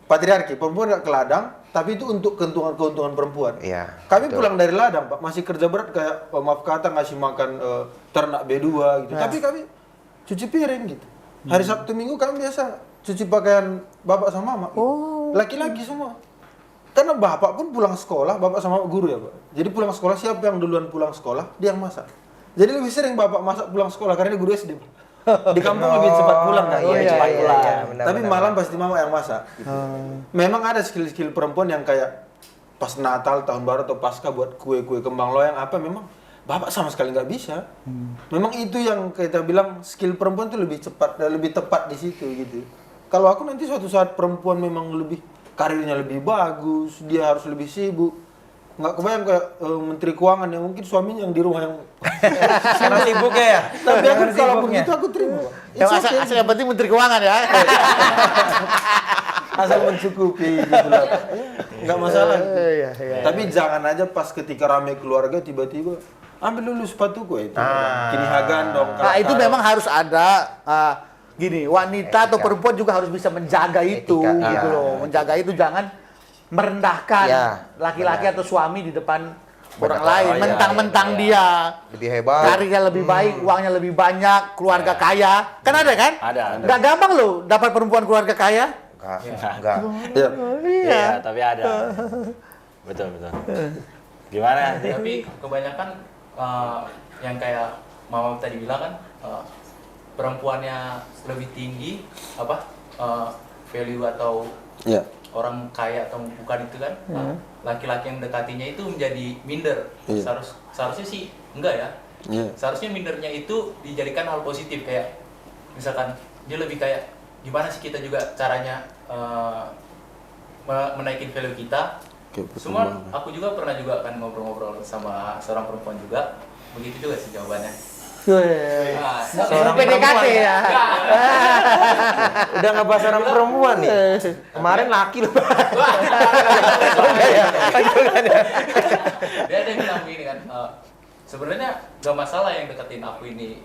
patriarki. Perempuan nggak ke ladang, tapi itu untuk keuntungan perempuan. Iya, Kami betul. pulang dari ladang Pak, masih kerja berat kayak maaf kata ngasih makan ternak B2 gitu. Tapi kami cuci piring gitu. Hari Sabtu Minggu kami biasa cuci pakaian bapak sama mama. Gitu. Laki-laki semua. Karena bapak pun pulang sekolah, bapak sama guru ya Pak. Jadi pulang sekolah siapa yang duluan pulang sekolah, dia yang masak. Jadi lebih sering bapak masak pulang sekolah karena dia guru SD. Di kampung lebih cepat pulang kan. Iya, cepat iya, pulang. iya, benar, Tapi benar, malam benar. pasti mama yang masak. Gitu. Memang ada skill-skill perempuan yang kayak pas Natal, Tahun Baru atau Pasca buat kue-kue kembang loyang apa memang bapak sama sekali nggak bisa. Memang itu yang kita bilang skill perempuan itu lebih cepat dan lebih tepat di situ gitu. Kalau aku nanti suatu saat perempuan memang lebih karirnya lebih bagus, dia harus lebih sibuk. Nggak kebayang kayak Menteri Keuangan yang mungkin suaminya yang di rumah yang Karena sibuknya ya. tapi aku Karena kalau sibuknya. begitu aku terima. Pak. Yang It's asal, okay. asal yang penting Menteri Keuangan ya. Asal mencukupi gitu lah. Nggak masalah. Iya, iya. Tapi jangan aja pas ketika rame keluarga tiba-tiba ambil dulu sepatuku itu. Kini hagan dong. Nah, itu memang harus ada gini, wanita atau perempuan juga harus bisa menjaga itu Etika, gitu iya. loh. Menjaga itu jangan merendahkan Iya, laki-laki benar. atau suami di depan orang Benar. lain, Oh, iya, mentang-mentang iya. dia Lebih hebat. karirnya lebih baik, uangnya lebih banyak, keluarga kaya. Kan ada kan? Ada. Nggak gampang loh dapat perempuan keluarga kaya. Enggak. Iya. Iya, tapi ada. Betul, betul. Gimana? Dik? Tapi kebanyakan yang kayak mama tadi bilang kan perempuannya lebih tinggi apa value atau Iya. orang kaya atau bukan itu kan laki-laki yang dekatinya itu menjadi minder. Iya. Seharusnya sih enggak ya. Iya. Seharusnya mindernya itu dijadikan hal positif kayak misalkan dia lebih kayak gimana sih kita juga caranya menaikin value kita. Oke, Semua perkembangan. aku juga pernah juga kan ngobrol-ngobrol sama seorang perempuan juga. Begitu juga sih jawabannya. Nah, Seorang PDKT perempuan. ya. Udah nggak bahas orang perempuan nih. Kemarin laki loh. dia ada yang bilang begini kan, sebenarnya gak masalah yang deketin aku ini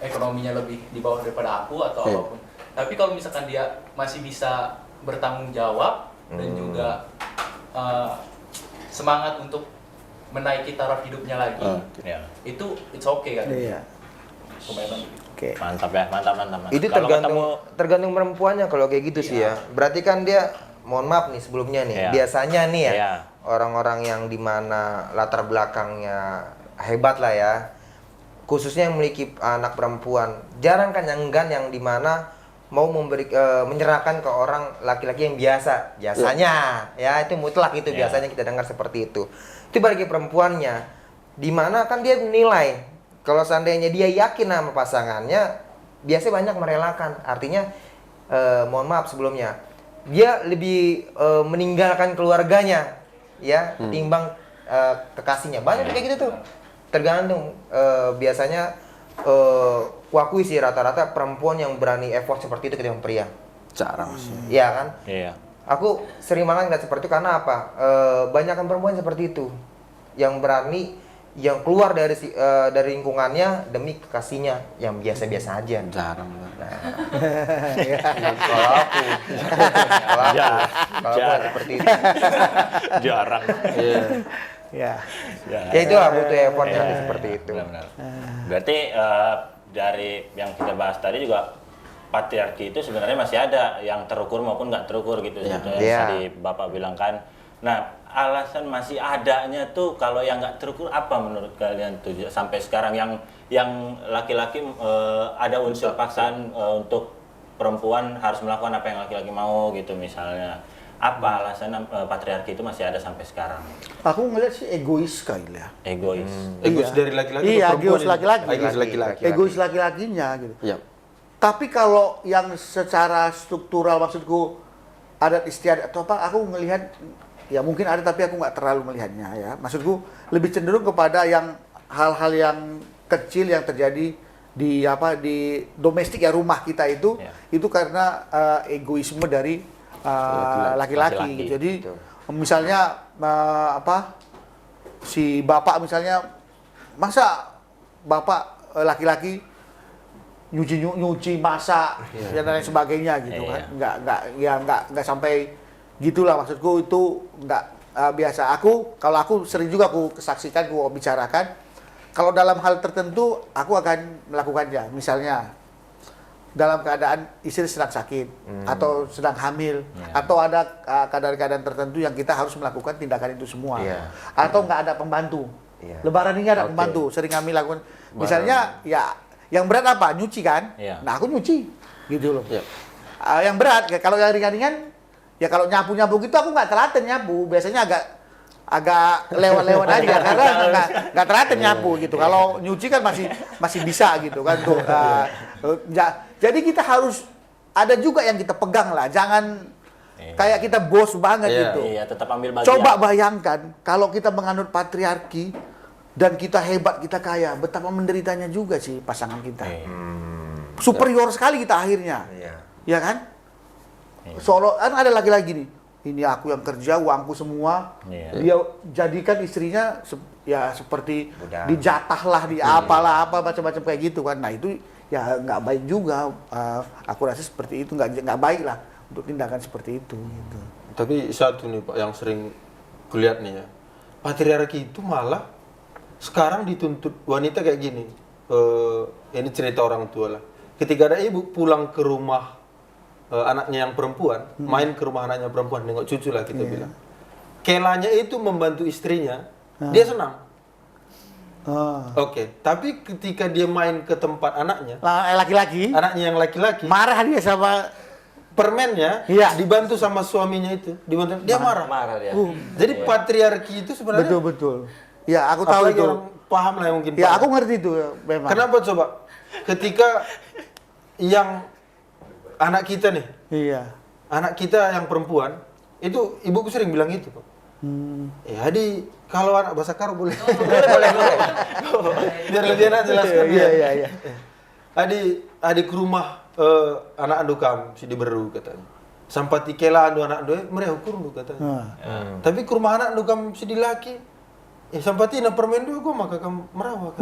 ekonominya lebih di bawah daripada aku atau Iya. apapun. Tapi kalau misalkan dia masih bisa bertanggung jawab dan juga semangat untuk menaiki taraf hidupnya lagi, Iya. itu it's okay kan? Iya. Kebanyakan gitu. Oke. Mantap ya, mantap, mantap. mantap. Itu Kalau tergantung perempuannya kalau kayak gitu sih ya. Berarti kan dia, mohon maaf nih sebelumnya nih, Iya. biasanya nih ya Iya. orang-orang yang dimana latar belakangnya hebat lah ya, khususnya yang memiliki anak perempuan, jarang kan yang enggan yang dimana mau menyerahkan ke orang laki-laki yang biasanya ya itu mutlak itu Iya. biasanya kita dengar seperti itu bagi perempuannya dimana kan dia menilai kalau seandainya dia yakin sama pasangannya biasanya banyak merelakan artinya mohon maaf sebelumnya dia lebih meninggalkan keluarganya ya ketimbang kekasihnya banyak kayak gitu tuh tergantung biasanya kuakui sih rata-rata perempuan yang berani effort seperti itu ketimbang pria. Jarang sih. Iya kan? Iya. Aku sering malah ngeliat seperti itu karena apa? Banyak kan perempuan seperti itu yang berani yang keluar dari lingkungannya demi kekasihnya yang biasa-biasa aja. Jarang. Kalau aku, kalau aku seperti itu. Jarang. Iya. Ya. Ya itulah butuh effort Iya, seperti itu. Benar-benar. Berarti dari yang kita bahas tadi juga patriarki itu sebenarnya masih ada yang terukur maupun nggak terukur gitu sebetulnya Iya. tadi Bapak bilang kan. Nah, alasan masih adanya tuh kalau yang nggak terukur apa menurut kalian tuh sampai sekarang yang laki-laki ada unsur paksaan untuk perempuan harus melakukan apa yang laki-laki mau gitu misalnya. Apa alasan patriarki itu masih ada sampai sekarang? Aku ngeliat sih egois kali ya. Egois. Egois Iya. dari laki-laki Iya, atau perempuan egois ini? laki-laki. Egois laki-laki. Egois laki-lakinya gitu. Iya. Tapi kalau yang secara struktural maksudku adat istiadat atau apa, aku ngelihat ya mungkin ada tapi aku nggak terlalu melihatnya ya. Maksudku lebih cenderung kepada yang hal-hal yang kecil yang terjadi di domestik ya, rumah kita itu Ya. itu karena egoisme dari laki-laki. Laki-laki. Jadi misalnya si bapak misalnya, masa bapak laki-laki nyuci masak dan lain sebagainya gitu kan, nggak sampai gitulah, maksudku itu nggak biasa. Kalau aku sering juga aku kesaksikan, aku bicarakan kalau dalam hal tertentu aku akan melakukannya, misalnya dalam keadaan istri sedang sakit atau sedang hamil atau ada keadaan-keadaan tertentu yang kita harus melakukan tindakan itu semua, atau nggak ada pembantu. Lebaran ini ada pembantu, sering kami lakukan. Misalnya ya yang berat apa? Nyuci kan? Nah aku nyuci gitu loh. Yang berat, kalau yang ringan-ringan ya kalau nyapu-nyapu gitu aku nggak telaten nyapu, biasanya agak lewat-lewat aja karena nggak telaten nyapu gitu. Kalau nyuci kan masih bisa gitu kan tuh. Jadi kita harus ada juga yang kita pegang lah, jangan kayak kita bos banget gitu. Iya, tetap ambil bagian. Coba bayangkan kalau kita menganut patriarki dan kita hebat, kita kaya, betapa menderitanya juga sih pasangan kita. Superior sekali kita akhirnya, ya kan? Solo kan ada lagi-lagi nih. Ini aku yang kerja, uangku semua. Dia jadikan istrinya seperti dijatah lah, di apalah apa macam-macam kayak gitu kan. Nah itu ya nggak baik juga. Aku rasa seperti itu nggak baik lah untuk tindakan seperti itu. Gitu. Tapi satu nih Pak yang sering kulihat nih ya, patriarki itu malah sekarang dituntut wanita kayak gini. Ini cerita orang tua lah. Ketika ada ibu pulang ke rumah anaknya yang perempuan, main ke rumah anaknya perempuan, nengok cucu lah kita bilang. Kelanya itu membantu istrinya, dia senang. Oke, tapi ketika dia main ke tempat anaknya, anaknya yang laki-laki, marah dia sama permennya, dibantu sama suaminya itu, dia marah. Marah dia. Jadi patriarki itu sebenarnya Betul. Ya aku tahu apalagi itu. orang paham lah mungkin. Ya paham. aku ngerti itu memang. Kenapa coba? Ketika yang anak kita nih, anak kita yang perempuan, itu ibuku sering bilang itu, Pak. Jadi kalau anak bahasa karo boleh. boleh. Biar lebih enak jelaskan. Iya. Adik ke rumah anak andu kam si diberu katanya. Sampai tikela andu anak andu mereka ukur lu katanya. Tapi ke rumah anak andu kam si dilaki, sampai tina permen dua gua maka kamu merawat.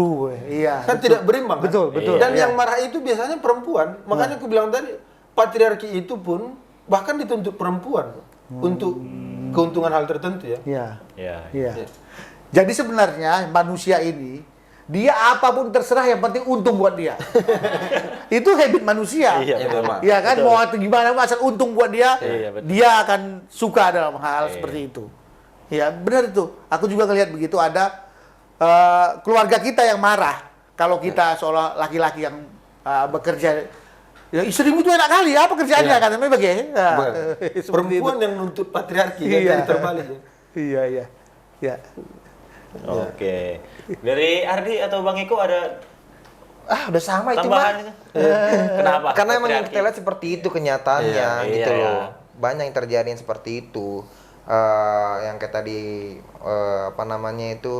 Iya. Kan tidak berimbang. Betul. Dan yang marah itu biasanya perempuan. Makanya aku bilang tadi patriarki itu pun bahkan dituntut perempuan untuk keuntungan hal tertentu ya. Iya. Jadi sebenarnya manusia ini dia apapun terserah yang penting untung buat dia. Itu habit manusia. Iya kan, mau gimana asal untung buat dia, dia akan suka dalam hal seperti itu. Ya benar itu. Aku juga ngelihat begitu, ada keluarga kita yang marah kalau kita seolah laki-laki yang bekerja. Ya istrimu itu enak kali, apa kerjaannya kan? Memang bagaimana? Perempuan yang nuntut patriarki kan terbalik ya. Iya. Oke. Dari Ardi atau Bang Eko ada udah sama itu tambahan? mah. Kenapa? Karena emang yang Patriarki? kita lihat seperti itu kenyataannya gitu Iya. loh. Banyak yang terjadi yang seperti itu. Yang kayak tadi itu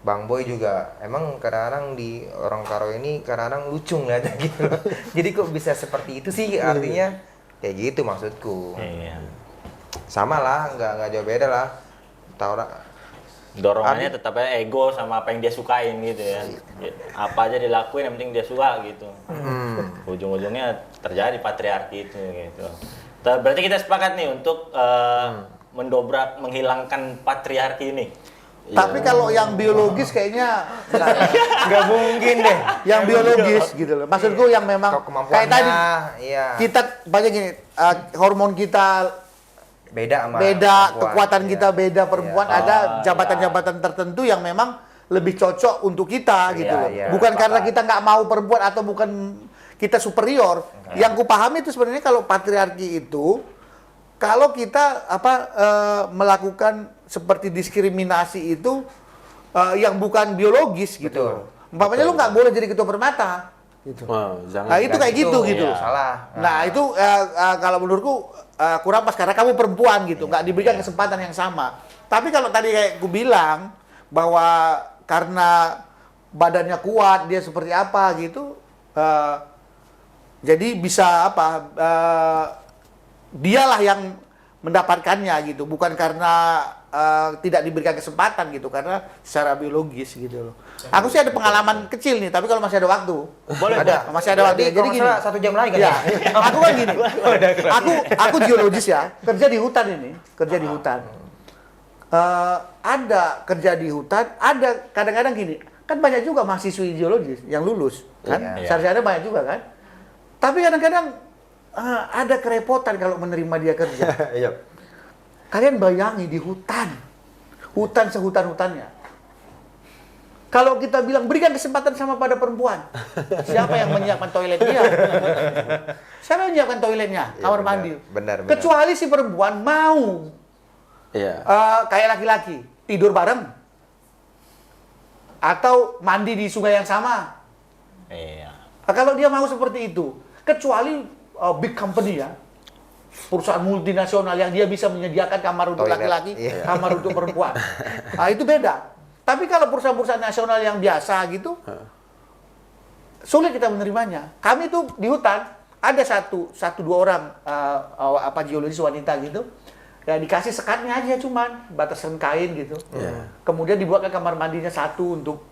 Bang Boy juga emang kadang-kadang di orang Karo ini kadang-kadang lucu ngeliatnya gitu. Jadi kok bisa seperti itu sih, artinya kayak gitu maksudku. Iya. Sama lah, nggak jauh beda lah. Tahu lah. Dorongannya tetap aja ego sama apa yang dia sukain gitu ya. Apa aja dilakuin yang penting dia suka gitu. Ujung-ujungnya terjadi patriarki itu gitu. Berarti kita sepakat nih untuk mendobrak, menghilangkan patriarki ini. Tapi kalau yang biologis kayaknya Nggak mungkin deh. yang biologis gitu loh. Maksudku yang memang Kalau kayak tadi iya. kita banyak gini, hormon kita beda sama beda, perempuan. kekuatan kita beda, perempuan Iya. ada jabatan-jabatan tertentu yang memang lebih cocok untuk kita gitu loh. iya, Bukan karena sepakat. kita nggak mau perempuan atau bukan kita superior. Yang ku pahami itu sebenarnya kalau patriarki itu kalau kita melakukan seperti diskriminasi itu yang bukan biologis gitu. Betul. Umpamanya lu nggak boleh jadi ketua permata. gitu. Jangan. Nah itu kayak gitu Iya. gitu. Salah. Nah itu kalau menurutku kurang pas karena kamu perempuan gitu, nggak diberikan kesempatan yang sama. Tapi kalau tadi kayak gue bilang bahwa karena badannya kuat dia seperti apa gitu, jadi bisa apa? Dialah yang mendapatkannya gitu, bukan karena tidak diberikan kesempatan gitu, karena secara biologis gitu loh. Aku sih ada pengalaman kecil nih, tapi kalau masih ada waktu. Boleh, Ada. Masih ada waktu. Jadi gini, 1 jam lagi kan ya, ya? aku kan gini. aku geologis ya, kerja di hutan ini, kerja di hutan. Ada kerja di hutan, ada kadang-kadang gini, kan banyak juga mahasiswi geologis yang lulus, kan? Iya. Sarjana banyak juga kan. Tapi kadang-kadang ada kerepotan kalau menerima dia kerja. Iya. Kalian bayangi di hutan sehutan-hutannya. Kalau kita bilang berikan kesempatan sama pada perempuan, siapa yang menyiapkan toiletnya? Siapa yang menyiapkan toiletnya? Iya, Kamar benar. mandi. Benar. Kecuali si perempuan mau Iya. kayak laki-laki tidur bareng atau mandi di sungai yang sama. Iya. Kalau dia mau seperti itu, kecuali big company ya, perusahaan multinasional yang dia bisa menyediakan kamar untuk Toilet, laki-laki, iya. kamar untuk perempuan. Nah, itu beda. Tapi kalau perusahaan-perusahaan nasional yang biasa gitu, sulit kita menerimanya. Kami tuh di hutan ada satu dua orang geologis wanita gitu, ya dikasih sekatnya aja cuman batasan kain gitu. Iya. Kemudian dibuatkan kamar mandinya satu untuk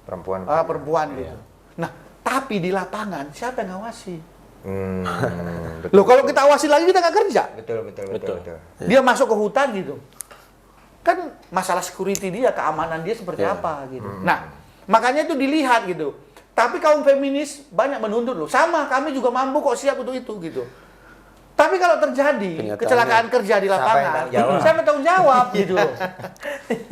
Perempuan. perempuan gitu. Nah, tapi di lapangan siapa yang ngawasi? Betul. Loh kalau kita awasi lagi kita nggak kerja. Betul. Dia masuk ke hutan gitu. Kan masalah security dia, keamanan dia seperti apa gitu. Nah, makanya itu dilihat gitu. Tapi kaum feminis banyak menuntut loh. Sama, kami juga mampu kok siap untuk itu gitu. Tapi kalau terjadi Kenyataannya, kecelakaan kerja di siapa yang lapangan, tanggung jawab? siapa yang tanggung jawab gitu loh.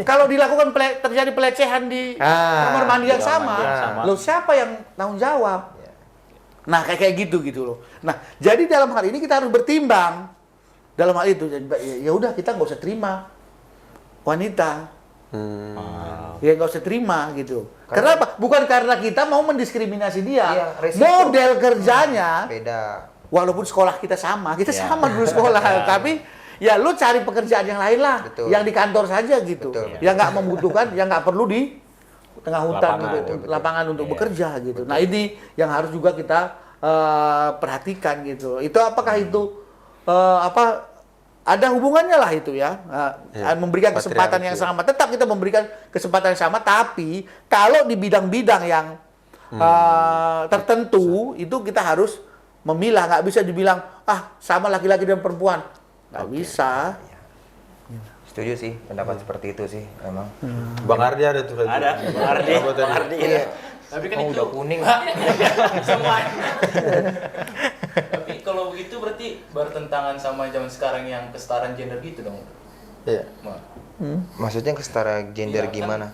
Kalau dilakukan terjadi pelecehan di kamar mandi yang kamar mandi yang sama, sama. loh siapa yang tanggung jawab? Nah, kayak gitu loh. Nah, jadi dalam hal ini kita harus bertimbang. Dalam hal itu, ya udah kita nggak usah terima wanita. Ya nggak usah terima gitu. Kenapa? Bukan karena kita mau mendiskriminasi dia. Iya, resiko. Model kerjanya, Beda. walaupun sekolah kita sama sama dulu sekolah, Iya. tapi ya lu cari pekerjaan yang lain lah, Betul. yang di kantor saja gitu, Betul. yang nggak membutuhkan, yang nggak perlu di tengah hutan Lapangan. untuk Betul. lapangan untuk Iya. bekerja gitu. Nah ini yang harus juga kita perhatikan gitu. Itu apakah itu ada hubungannya lah itu ya, memberikan kesempatan yang Patriarki. sama. Tetap kita memberikan kesempatan yang sama, tapi kalau di bidang-bidang yang tertentu itu kita harus memilah. Nggak bisa dibilang sama laki-laki dan perempuan, nggak bisa. Setuju sih pendapat seperti itu sih emang. Bang Ardi ada tuh lagi. Ada, Bang Ardi. Apa tadi? Bang Ardi. Iya. Tapi kan Oh, itu udah kuning. semua. Tapi kalau begitu berarti bertentangan sama zaman sekarang yang kesetaraan gender gitu dong. Iya. Ma. Maksudnya kesetara gender Iya, kan, gimana?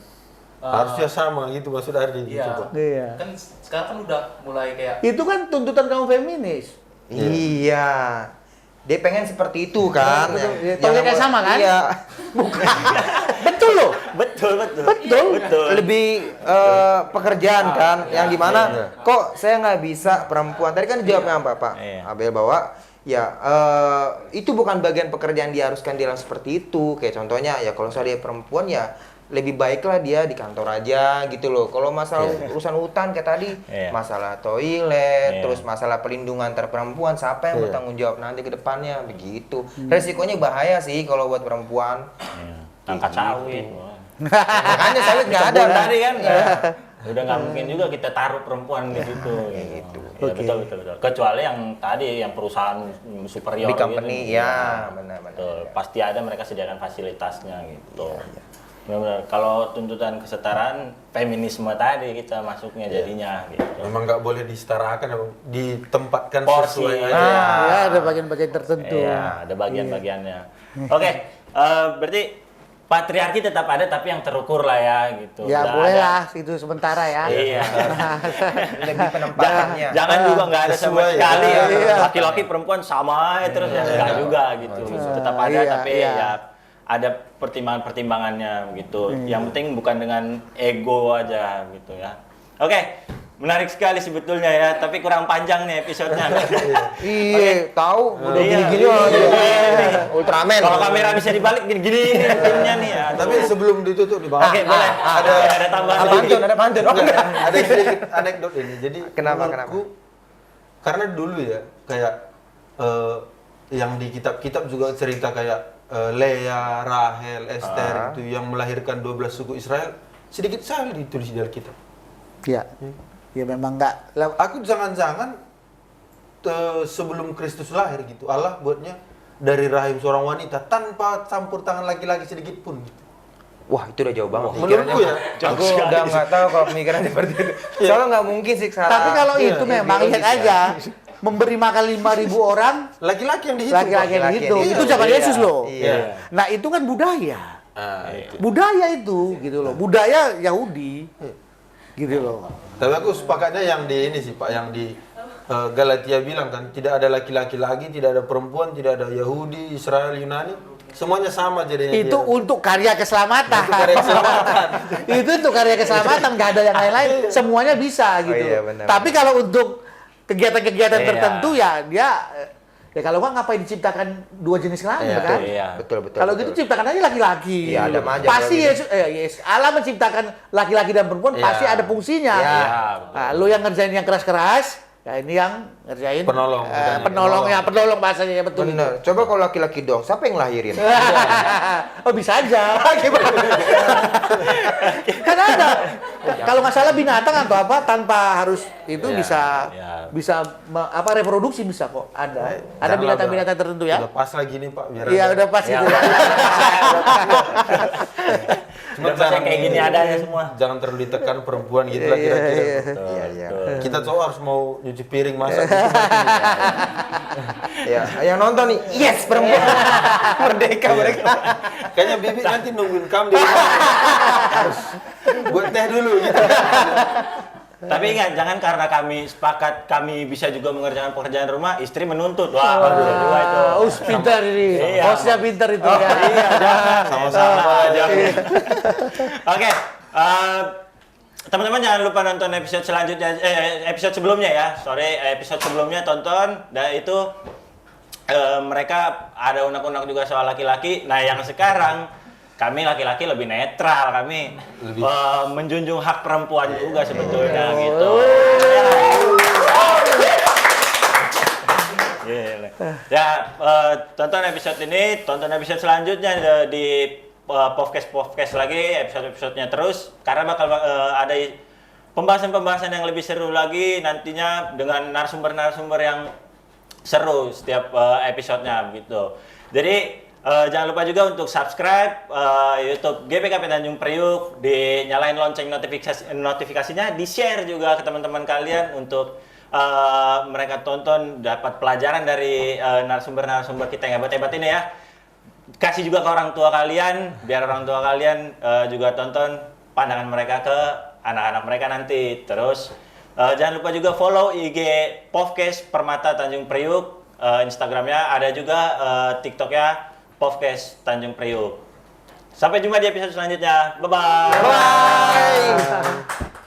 Harusnya sama gitu maksud Ardi. Iya. Gitu, Pak. Iya. Kan sekarang kan udah mulai kayak Itu kan tuntutan kaum feminis. Iya. Dia pengen seperti itu kan. Betul. Yang- Toiletnya yang- sama kan? Iya. Betul loh. Betul. Betul. Lebih pekerjaan kan, yang dimana Iya. kok saya nggak bisa perempuan. Tadi kan jawabnya apa Pak Iya. Abel bahwa ya itu bukan bagian pekerjaan diharuskan dia seperti itu. Kayak contohnya ya kalau saya dia perempuan ya lebih baiklah dia di kantor aja gitu loh. Kalau masalah urusan hutan kayak tadi, Iya. masalah toilet, Iya. terus masalah pelindungan antar perempuan, siapa yang Iya. bertanggung jawab nanti ke depannya begitu. Resikonya bahaya sih kalau buat perempuan. Iya. Angkat sawit. Makanya sawit nggak ada Kebun kan? tadi kan. Iya. Udah nggak mungkin juga kita taruh perempuan di situ. Gitu. Ya, Oke. betul. Kecuali yang tadi yang perusahaan superior Big company, gitu. ya, benar. Betul. Pasti ada mereka sediakan fasilitasnya gitu. Iya. Benar-benar. Kalau tuntutan kesetaraan feminisme tadi kita masuknya jadinya gitu. Memang nggak boleh disetarakan, ditempatkan Porsi. sesuai aja. Ya ada bagian-bagian tertentu. Iya, ada bagian-bagiannya. Oke, berarti patriarki tetap ada tapi yang terukur lah ya gitu. Ya Nggak boleh ada- lah itu sementara ya. Iya. Lebih penempatannya. Jangan juga nggak ada sama Sesuai, sekali ya. iya. Laki-laki perempuan sama ya terus ya nggak juga gitu. Tetap ada Iya, tapi iya. ya ada pertimbangan-pertimbangannya gitu. Yang penting bukan dengan ego aja gitu ya. Oke, Menarik sekali sebetulnya ya, tapi kurang panjang nih episodenya. Iya, tahu udah Iya, gini-gini iya, aja. iya. Ultraman. Kalau kamera bisa dibalik gini-gini filmnya nih ya. Tapi sebelum ditutup di bawah. Oke, boleh. Ada tambahan Ada lagi. pantun, ada pantun. Oh, enggak. Ada sedikit anekdot ini. Jadi Kenapa, menurutku, karena dulu ya kayak yang di kitab-kitab juga cerita kayak Lea, Rahel, Esther itu yang melahirkan 12 suku Israel sedikit sekali ditulis di Alkitab. Ya. Ya memang enggak. Aku jangan-jangan sebelum Kristus lahir gitu Allah buatnya dari rahim seorang wanita tanpa campur tangan laki-laki sedikit pun gitu. Wah, itu udah jauh banget. Menurutku ya. Aku udah nggak tahu kalau pemikiran seperti itu. Soalnya nggak mungkin sih salah. Tapi kalau Iya, itu memang lihat biologis aja memberi makan 5.000 orang Laki-laki yang dihitung. laki-laki yang Laki-laki dihitung. yang Itu dihitung. zaman Iya. Yesus loh. Iya. Nah, itu kan budaya. Itu. Budaya itu gitu loh. Budaya Yahudi. Gitu loh. Tapi aku sepakatnya yang di ini sih Pak, yang di Galatia bilang kan tidak ada laki-laki lagi, tidak ada perempuan, tidak ada Yahudi, Israel, Yunani, semuanya sama jadinya. Itu dia. untuk karya keselamatan. Untuk karya keselamatan. Itu untuk karya keselamatan, nggak ada yang lain-lain. Semuanya bisa gitu. iya, loh. benar, Tapi kalau untuk kegiatan-kegiatan Iya. tertentu ya dia ya kalau nggak ngapain diciptakan dua jenis kelamin Iya, kan? Iya. Betul, betul. Kalau betul. gitu ciptakan aja laki-laki. Iya, ada aja Pasti kalau gitu. Yesus, Allah menciptakan laki-laki dan perempuan Iya. pasti ada fungsinya. Iya, betul. Nah, lu yang ngerjain yang keras-keras, ya ini yang ngerjain Penolong, penolong ya, penolong bahasanya ya betul. Bener. Coba kalau laki-laki dong, siapa yang lahirin? Oh bisa aja. Kan ada. Kalau nggak salah binatang atau apa tanpa harus itu Iya, bisa reproduksi bisa kok. Ada Janganlah, binatang-binatang tertentu ya. Udah pas lagi nih Pak, biar Iya ada. udah pas Ya. gitu ya. Cuma Udah pas yang kayak gini adanya semua. Jangan terlalu ditekan perempuan gitu lah kira-kira. Iya, iya. Kita cowok harus mau nyuci piring masak. Ya, yang nonton nih, yes perempuan. Merdeka mereka. Kayaknya Bibi nanti nungguin kamu di rumah. Harus buat teh dulu gitu. Tapi ingat, jangan karena kami sepakat kami bisa juga mengerjakan pekerjaan rumah, istri menuntut. Wah, bisa juga itu. Pintar ini. Iya. Hostnya pintar itu ya. Iya, jangan. Sama-sama aja. Oke, teman-teman jangan lupa nonton episode selanjutnya, episode sebelumnya ya. Sorry, episode sebelumnya tonton. Dan itu mereka ada unek-unek juga soal laki-laki. Nah, yang sekarang kami laki-laki lebih netral, kami menjunjung hak perempuan juga sebetulnya gitu. Gila. Ya, tonton episode ini, tonton episode selanjutnya di podcast lagi, episode-episodenya terus, karena bakal ada pembahasan-pembahasan yang lebih seru lagi nantinya dengan narasumber-narasumber yang seru setiap episodenya gitu. Jadi jangan lupa juga untuk subscribe YouTube GPKP Tanjung Priuk, dinyalain lonceng notifikasinya, di-share juga ke teman-teman kalian untuk mereka tonton, dapat pelajaran dari narasumber-narasumber kita yang hebat-hebat ini ya. Kasih juga ke orang tua kalian, biar orang tua kalian juga tonton pandangan mereka ke anak-anak mereka nanti. Terus jangan lupa juga follow IG Podcast Permata Tanjung Priuk, Instagramnya ada juga, TikToknya Podcast Tanjung Priuk. Sampai jumpa di episode selanjutnya. Bye-bye. Bye.